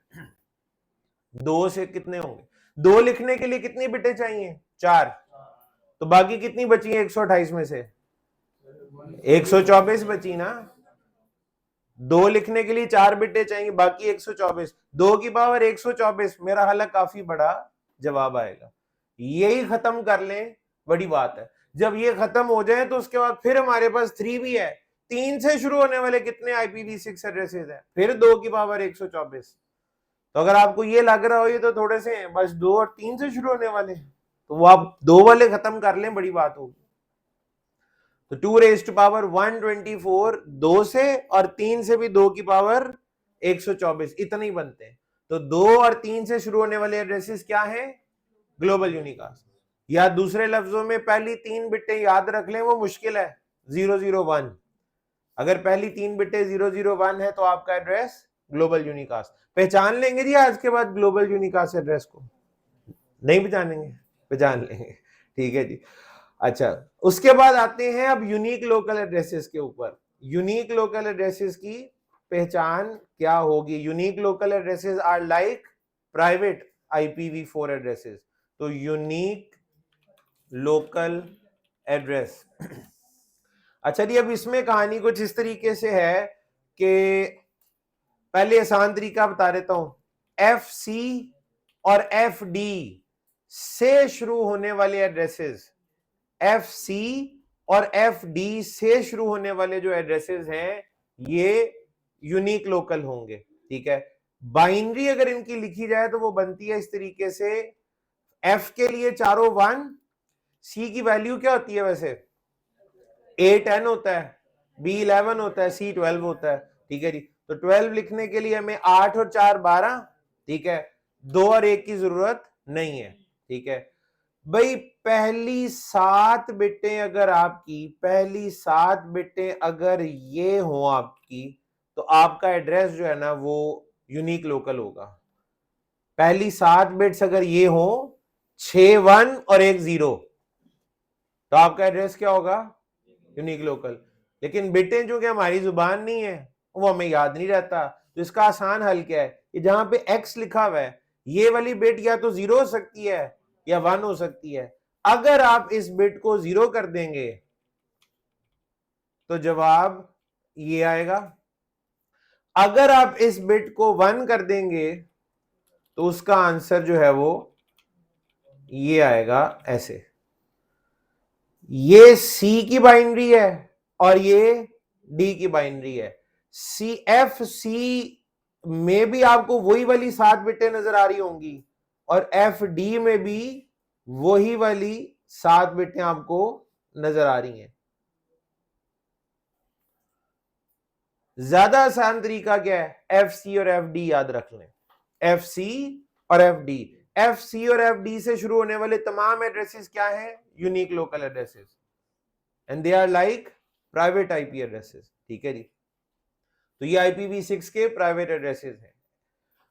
2 से कितने होंगे, 2 लिखने के लिए कितनी बिटें चाहिए, 4, तो बाकी कितनी बची है 128 में से, 124 बची ना। 2 लिखने के लिए 4 बिटें चाहिए, बाकी 124, 2 की पावर 124, मेरा हालत काफी बड़ा जवाब आएगा। यही खत्म कर लें, बड़ी बात है। जब ये खत्म हो जाए तो उसके बाद फिर हमारे पास 3 भी है। 3 से शुरू होने वाले कितने IPv6 एड्रेसेस हैं, फिर 2 की पावर 124। तो अगर आपको ये लग रहा हो ये तो थोड़े से हैं, बस 2 और 3 से शुरू होने वाले, तो वो आप 2 वाले खत्म कर लें, बड़ी बात होगी। तो 2 रेज़ टू पावर 124, 2 से और 3 से भी 2 की पावर 124, इतने ही बनते हैं। तो 2 और 3 से शुरू होने वाले एड्रेसेस क्या हैं, ग्लोबल यूनिकास्ट। या दूसरे लफ्जों में पहली 3 बिटें याद रख लें, वो मुश्किल है, 001। अगर पहली 3 बिटें 001 है तो आपका एड्रेस ग्लोबल यूनिकास्ट। पहचान लेंगे जी आज के बाद ग्लोबल यूनिकास्ट एड्रेस को, नहीं पहचानेंगे, पहचान लेंगे, ठीक है जी। अच्छा उसके बाद आते हैं अब यूनिक लोकल एड्रेसेस के ऊपर। यूनिक लोकल एड्रेसेस की पहचान क्या होगी, unique local addresses are like private IPv4 addresses. तो यूनिक लोकल एड्रेस। अच्छा जी, अब इसमें कहानी कुछ इस तरीके से है कि पहले आसान तरीका बता देता हूं। एफ सी और एफ डी से शुरू होने वाले एड्रेसेस, एफ सी और एफ डी से शुरू होने वाले जो एड्रेसेस हैं ये यूनिक लोकल होंगे। ठीक है, बाइनरी अगर इनकी लिखी जाए तो वो बनती है इस तरीके से, एफ के लिए चारों 1, सी की वैल्यू क्या होती है वैसे, ए 10 होता है, बी 11 होता है, सी 12 होता है। ठीक है जी, तो 12 लिखने के लिए हमें 8 और 4 12, ठीक है, 2 और 1 की जरूरत नहीं है। ठीक है भाई, पहली 7 बिटें अगर आपकी, पहली 7 बिटें अगर ये हो आपकी, तो आपका एड्रेस जो है ना वो यूनिक लोकल होगा। पहली 7 बिट्स अगर ये हो, 6 1 और 1 0, तो आपका एड्रेस क्या होगा, यूनिक लोकल। लेकिन बिटें जो कि हमारी जुबान नहीं है, वो हमें याद नहीं रहता, तो इसका आसान हल क्या है, कि जहां पे x लिखा हुआ है ये वाली बिट या तो 0 हो सकती है या 1 हो सकती है। अगर आप इस बिट को 0 कर देंगे तो जवाब ये आएगा, अगर आप इस बिट को 1 कर देंगे तो उसका आंसर जो है वो ये आएगा ऐसे। ये सी की बाइनरी है और ये डी की बाइनरी है। सी एफ सी में भी आपको वही वाली 7 बिटें नजर आ रही होंगी और एफ डी में भी वही वाली 7 बिटें आपको नजर आ रही हैं। ज्यादा आसान तरीका क्या है, एफ सी और एफ डी याद रख लें, एफ सी और एफ डी। एफ सी और एफ डी से शुरू होने वाले तमाम एड्रेसेस क्या है, unique local addresses, and they are like private IP addresses. ठीक है जी, तो ये IPv6 के प्राइवेट एड्रेसेस हैं।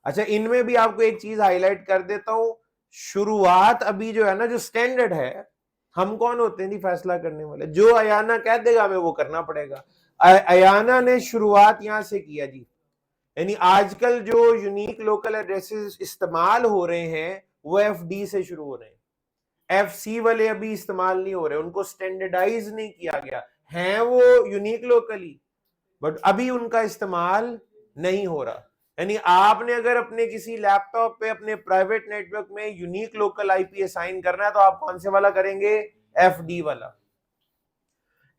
अच्छा, इनमें भी आपको एक चीज हाईलाइट कर देता हूं, शुरुआत अभी जो है ना, जो स्टैंडर्ड है, हम कौन होते हैं जी फैसला करने वाले, जो अयाना कह देगा हमें वो करना पड़ेगा। अयाना ने शुरुआत यहां से किया जी, यानी आजकल जो यूनिक लोकल एड्रेसेस इस्तेमाल हो रहे हैं वो FD से शुरू हो रहे हैं, FC वाले अभी इस्तेमाल नहीं हो रहे, उनको स्टैंडर्डाइज नहीं किया गया, हैं वो यूनिक लोकल ही, बट अभी उनका इस्तेमाल नहीं हो रहा। यानी आपने अगर अपने किसी लैपटॉप पे अपने प्राइवेट नेटवर्क में यूनिक लोकल आईपी असाइन करना है तो आप कौन से वाला करेंगे, FD वाला।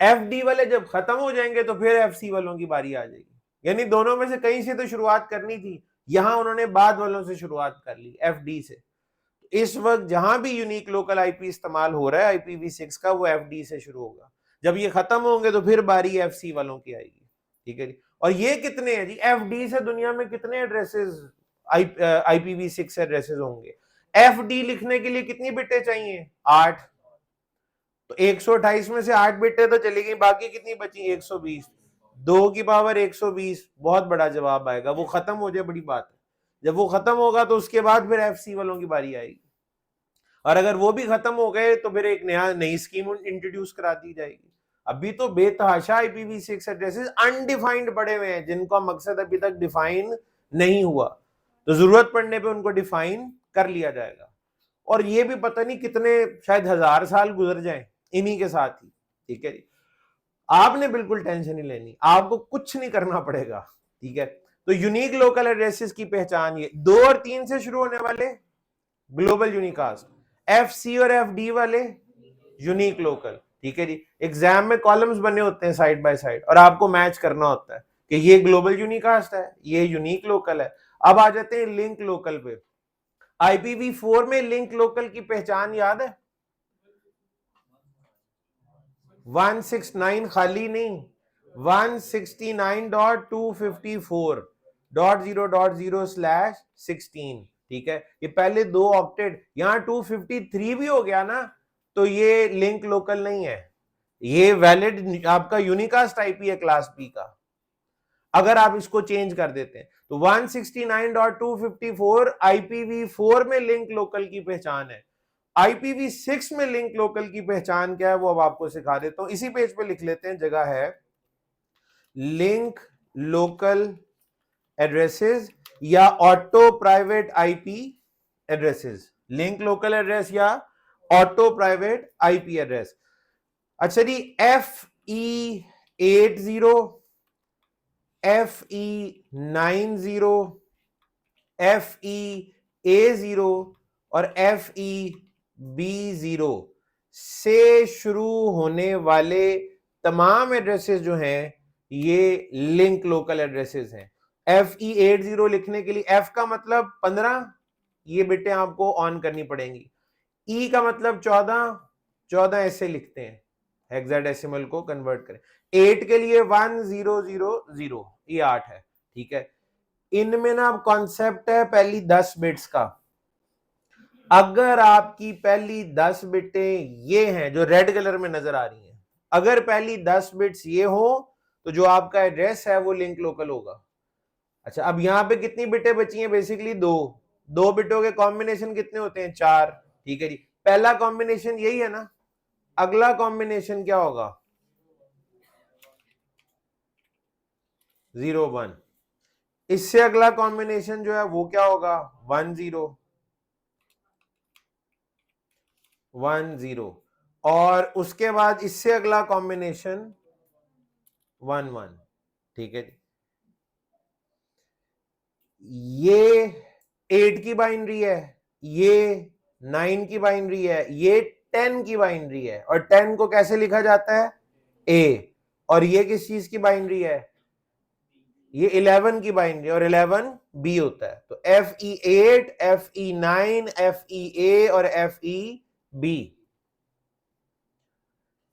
FD वाले जब खत्म हो जाएंगे तो फिर FC वालों की बारी आ जाएगी, यानी दोनों में से कहीं से तो शुरुआत करनी थी, यहां उन्होंने बाद वालों से शुरुआत कर ली, FD से। इस वक्त जहां भी यूनिक लोकल आईपी इस्तेमाल हो रहा है IPv6 का, वो FD से शुरू होगा। जब ये खत्म होंगे तो फिर बारी FC वालों की आएगी। ठीक है जी, और ये कितने हैं जी, FD से दुनिया में कितने एड्रेसेस, IPv6 एड्रेसेस होंगे। FD लिखने के लिए कितनी बिटें चाहिए, 8, तो 128 में से 8 बिटें तो चली गई, बाकी कितनी बची, 120, 2 की पावर 120, बहुत बड़ा जवाब आएगा। वो खत्म हो जाए बड़ी बात है, जब वो खत्म होगा तो उसके बाद फिर FC वालों की बारी आएगी, और अगर वो भी खत्म हो गए तो फिर एक नई स्कीम इंट्रोड्यूस करा दी जाएगी। अभी तो बेतहाशा IPv6 एड्रेसेस अनडिफाइंड पड़े हुए हैं जिनका मकसद अभी तक डिफाइन नहीं हुआ, तो जरूरत पड़ने पे उनको डिफाइन कर लिया जाएगा। और ये भी पता नहीं कितने, शायद 1000 साल गुजर जाएं इन्हीं के साथ ही। ठीक है जी, आपने बिल्कुल टेंशन नहीं लेनी, आपको कुछ नहीं करना पड़ेगा। ठीक है, तो यूनिक लोकल एड्रेसेस की पहचान ये 2 और 3 से शुरू होने वाले ग्लोबल यूनिकास्ट, FC और FD वाले यूनिक लोकल। ठीक है जी, एग्जाम में कॉलम्स बने होते हैं साइड बाय साइड और आपको मैच करना होता है कि ये ग्लोबल यूनिकास्ट है, ये यूनिक लोकल है। अब आ जाते हैं लिंक लोकल पे। IPv4 में लिंक लोकल की पहचान याद है, 169 खाली नहीं, 169.254.0.0/16। ठीक है, ये पहले 2 ऑक्टेट, यहां 253 भी हो गया ना तो ये लिंक लोकल नहीं है, ये वैलिड आपका यूनिकास्ट आईपी है क्लास बी का। अगर आप इसको चेंज कर देते हैं तो 169.254 IPv4 में लिंक लोकल की पहचान है। IPv6 में लिंक लोकल की पहचान क्या है वो अब आपको सिखा देता हूं, इसी पेज पे लिख लेते हैं, जगह है लिंक लोकल एड्रेसेस या auto private IP addresses. Link local address या ऑटो प्राइवेट आईपी एड्रेस। अच्छा जी, FE80, FE90, FEA0 और FEB0 से शुरू होने वाले तमाम एड्रेसेस जो हैं ये लिंक लोकल एड्रेसेस हैं। FE80 लिखने के लिए F का मतलब 15, ये बिटें आपको ऑन करनी पड़ेंगी। E का मतलब 14 ऐसे लिखते हैं, हेक्साडेसिमल को कन्वर्ट करें। 8 के लिए 1000, ये 8 है, ठीक है। इनमें ना कॉन्सेप्ट है पहली 10 बिट्स का। अगर आपकी पहली 10 बिटें ये हैं जो रेड कलर में नजर आ रही हैं, अगर पहली 10 बिट्स ये हो तो जो आपका एड्रेस है वो लिंक लोकल होगा। अच्छा, अब यहां पे कितनी बिटें बची हैं? बेसिकली दो बिटों के कॉम्बिनेशन कितने होते हैं? 4, ठीक है जी। पहला कॉम्बिनेशन यही है ना, अगला कॉम्बिनेशन क्या होगा? 0 1। इससे अगला कॉम्बिनेशन जो है वो क्या होगा? 1 0 1 0, और उसके बाद इससे अगला कॉम्बिनेशन 1 1, ठीक है जी। ये 8 की बाइनरी है, ये 9 की बाइनरी है, ये 10 की बाइनरी है, और 10 को कैसे लिखा जाता है? A। और ये किस चीज की बाइनरी है? ये 11 की बाइनरी, और 11 B होता है। तो FE8, FE9, FEA और FEB।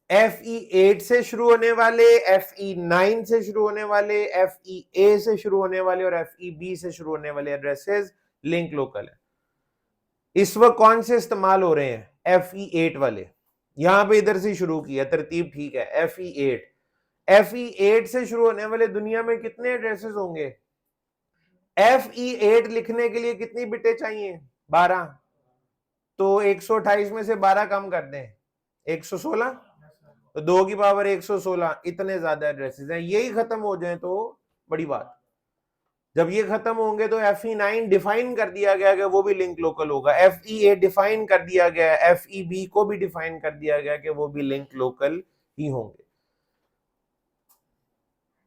FE8 से शुरू होने वाले, FE9 से शुरू होने वाले, FEA से शुरू होने वाले और FEB से शुरू होने वाले एड्रेसेस लिंक लोकल है। इस वक्त कौन से इस्तेमाल हो रहे हैं? FE8 वाले। यहां पे इधर से शुरू किया, तरतीब ठीक है। FE8 से शुरू होने वाले दुनिया में कितने एड्रेसेस होंगे? FE8 लिखने के लिए कितनी बिटें चाहिए? 12। तो 128 में से 12 कम कर दें, 116। तो 2 की पावर 116, इतने ज्यादा एड्रेसेस हैं। यही खत्म हो जाए तो बड़ी बात। जब ये खत्म होंगे तो FE9 डिफाइन कर दिया गया कि वो भी लिंक लोकल होगा, FE8 डिफाइन कर दिया गया, FEB को भी डिफाइन कर दिया गया कि वो भी लिंक लोकल ही होंगे।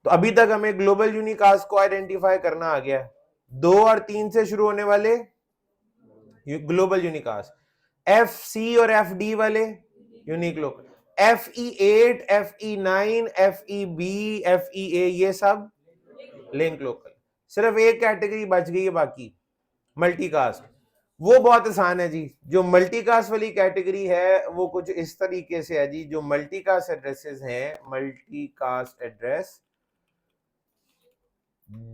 तो अभी तक हमें ग्लोबल यूनिकास्ट को आइडेंटिफाई करना आ गया। 2 और 3 से शुरू होने वाले ग्लोबल यूनिकास्ट, FC और FD वाले unique local, FE8, FE9, FEB, FEA ये सब लिंक लोकल। सिर्फ एक कैटेगरी बच गई है बाकी, मल्टीकास्ट। वो बहुत आसान है जी। जो मल्टीकास्ट वाली कैटेगरी है वो कुछ इस तरीके से है जी। जो मल्टीकास्ट एड्रेसेस हैं, मल्टीकास्ट एड्रेस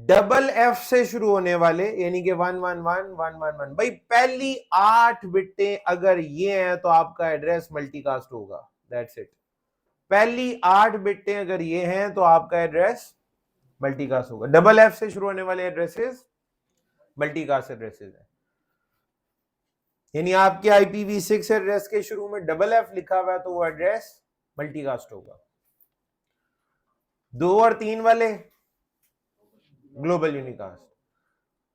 डबल F से शुरू होने वाले, यानी कि 111 भाई पहली 8 बिटें अगर ये हैं तो आपका एड्रेस मल्टीकास्ट होगा। That's it. पहली 8 बिटें अगर ये हैं तो आपका एड्रेस मल्टीकास्ट होगा। डबल F से शुरू होने वाले एड्रेसेस मल्टीकास्ट एड्रेसेस है। यानी आपके IPv6 एड्रेस के शुरू में डबल F लिखा हुआ है तो वो एड्रेस मल्टीकास्ट होगा। 2 और 3 वाले ग्लोबल यूनिकास्ट,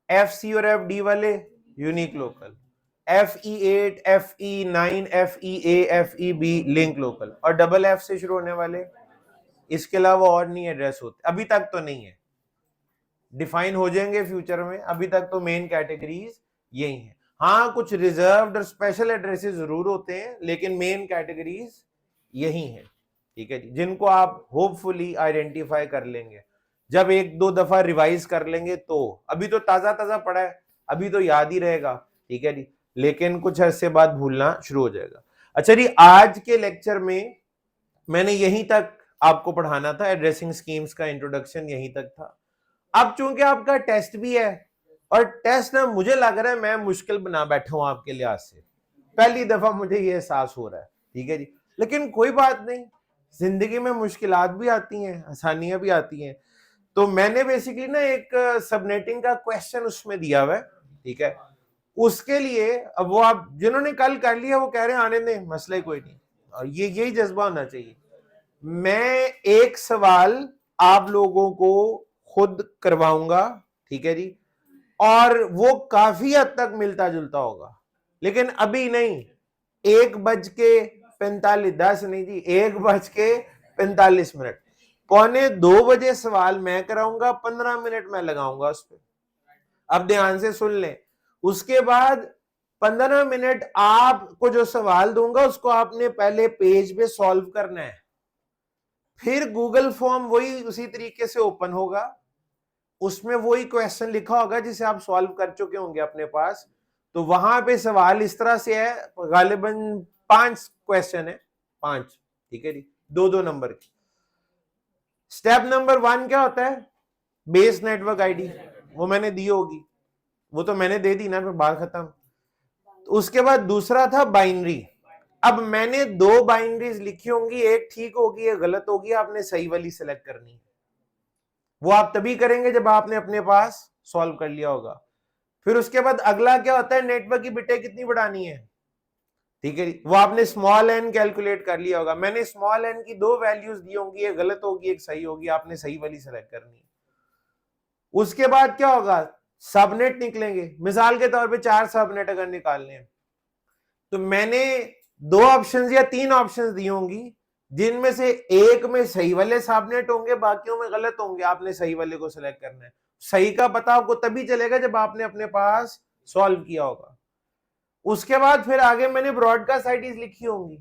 FC और FD वाले unique local, FE8, FE9, FEA, FEB link local, और डबल F से शुरू होने वाले इसके अलावा और नहीं एड्रेस होते। अभी तक तो नहीं है, डिफाइन हो जाएंगे फ्यूचर में। अभी तक तो मेन कैटेगरीज यही हैं। हाँ, कुछ रिजर्व्ड और स्पेशल एड्रेसेस जरूर होते हैं, लेकिन मेन कैटेगरीज यही हैं, ठीक है जी, जिनको आप होपफुली आइडेंटिफाई कर लेंगे जब 1-2 दफा रिवाइज कर लेंगे। तो अभी तो ताजा ताजा पड़ा है, अभी तो याद ही रहेगा, ठीक है जी, लेकिन कुछ अरसे बाद भूलना शुरू हो जाएगा। अच्छा जी, आज के लेक्चर में मैंने यहीं तक आपको पढ़ाना था, एड्रेसिंग स्कीम्स का इंट्रोडक्शन यहीं तक था। अब चूंकि आपका टेस्ट भी है, और टेस्ट ना मुझे लग रहा है मैं मुश्किल बना बैठा हूं आपके लिहाज से, पहली दफा मुझे ये एहसास हो रहा है, ठीक है जी, लेकिन कोई बात नहीं, जिंदगी में मुश्किलात भी आती हैं, आसानियां भी आती हैं। तो मैंने बेसिकली ना एक सबनेटिंग का क्वेश्चन उसमें दिया हुआ है, ठीक है, उसके लिए अब वो आप जिन्होंने कल कर लिया वो कह रहे हैं आने दें, मसला ही कोई नहीं, और ये यही जज्बा होना चाहिए। मैं एक सवाल आप लोगों को खुद करवाऊंगा, ठीक है जी, और वो काफी हद तक मिलता जुलता होगा, लेकिन अभी नहीं, 1:45, 10 नहीं जी, 1:45। 1:45 सवाल मैं कराऊंगा, 15 मिनट मैं लगाऊंगा उस पर। अब ध्यान से सुन लें, उसके बाद 15 मिनट आपको जो सवाल दूंगा उसको आपने पहले पेज पे सॉल्व करना है, फिर गूगल फॉर्म वही उसी तरीके से ओपन होगा, उसमें वही क्वेश्चन लिखा होगा जिसे आप सॉल्व कर चुके होंगे अपने पास। तो वहां पे सवाल इस तरह से है, गालिबन 5 क्वेश्चन है, 5, ठीक है जी, 2-2 नंबर की। स्टेप नंबर 1 क्या होता है? बेस नेटवर्क आईडी, वो मैंने दी होगी, वो तो मैंने दे दी ना, फिर बात खत्म। तो उसके बाद दूसरा था बाइनरी। अब मैंने 2 बाइनरीज लिखी होंगी, एक ठीक होगी एक गलत होगी, आपने सही वाली सिलेक्ट करनी है। वो आप तभी करेंगे जब आपने अपने पास सॉल्व कर लिया होगा। फिर उसके बाद अगला क्या होता है, नेटवर्क की बिटें कितनी बढ़ानी है, ठीक है, वो आपने स्मॉल एन कैलकुलेट कर लिया होगा। मैंने स्मॉल एन की 2 वैल्यूज दी होंगी, एक गलत होगी एक सही होगी, आपने सही वाली सेलेक्ट करनी है। उसके बाद क्या होगा, सबनेट निकलेंगे। मिसाल के तौर पे 4 सबनेट अगर निकालने हैं तो मैंने 2 ऑप्शंस या 3 ऑप्शंस दी होंगी, जिनमें से एक में सही वाले सबनेट होंगे, बाकियों में गलत होंगे, आपने सही वाले को सिलेक्ट करना है। सही का पता आपको तभी चलेगा जब आपने अपने पास सॉल्व किया होगा। उसके बाद फिर आगे मैंने ब्रॉडकास्ट आईडीज लिखी होंगी,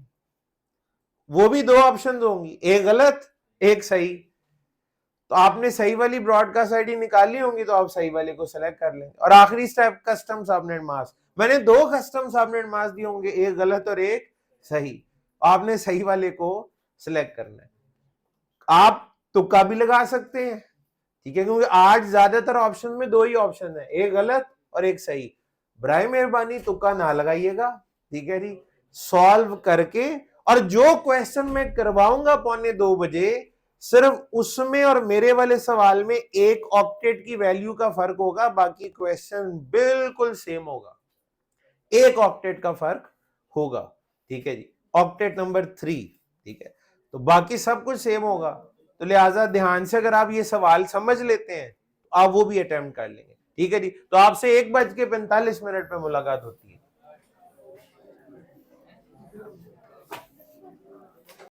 वो भी 2 ऑप्शन होंगी, एक गलत एक सही। तो आपने सही वाली ब्रॉडकास्ट आईडी निकाली होंगी तो आप सही वाले को सिलेक्ट कर लेंगे। और आखिरी स्टेप कस्टम सबनेट मास्क, मैंने 2 कस्टम सबनेट मास्क दिए होंगे, एक गलत और एक सही, आपने सही वाले को सिलेक्ट करना है। आप तुक्का भी लगा सकते हैं, ठीक है, क्योंकि आज ज्यादातर ऑप्शन में 2 ही ऑप्शन है, एक गलत और एक सही। बराए मेहरबानी तुक्का ना लगाइएगा, ठीक है जी, सॉल्व करके। और जो क्वेश्चन मैं करवाऊंगा 1:45 बजे, सिर्फ उसमें और मेरे वाले सवाल में 1 ऑक्टेट की वैल्यू का फर्क होगा, बाकी क्वेश्चन बिल्कुल सेम होगा, 1 ऑक्टेट का फर्क होगा, ठीक है जी, ऑक्टेट नंबर 3, ठीक है, तो बाकी सब कुछ सेम होगा। तो लिहाजा ध्यान से अगर आप ये सवाल समझ लेते हैं तो आप वो भी अटेम्प्ट कर लेंगे, ठीक है जी। तो आपसे 1:45 पे मुलाकात होती है।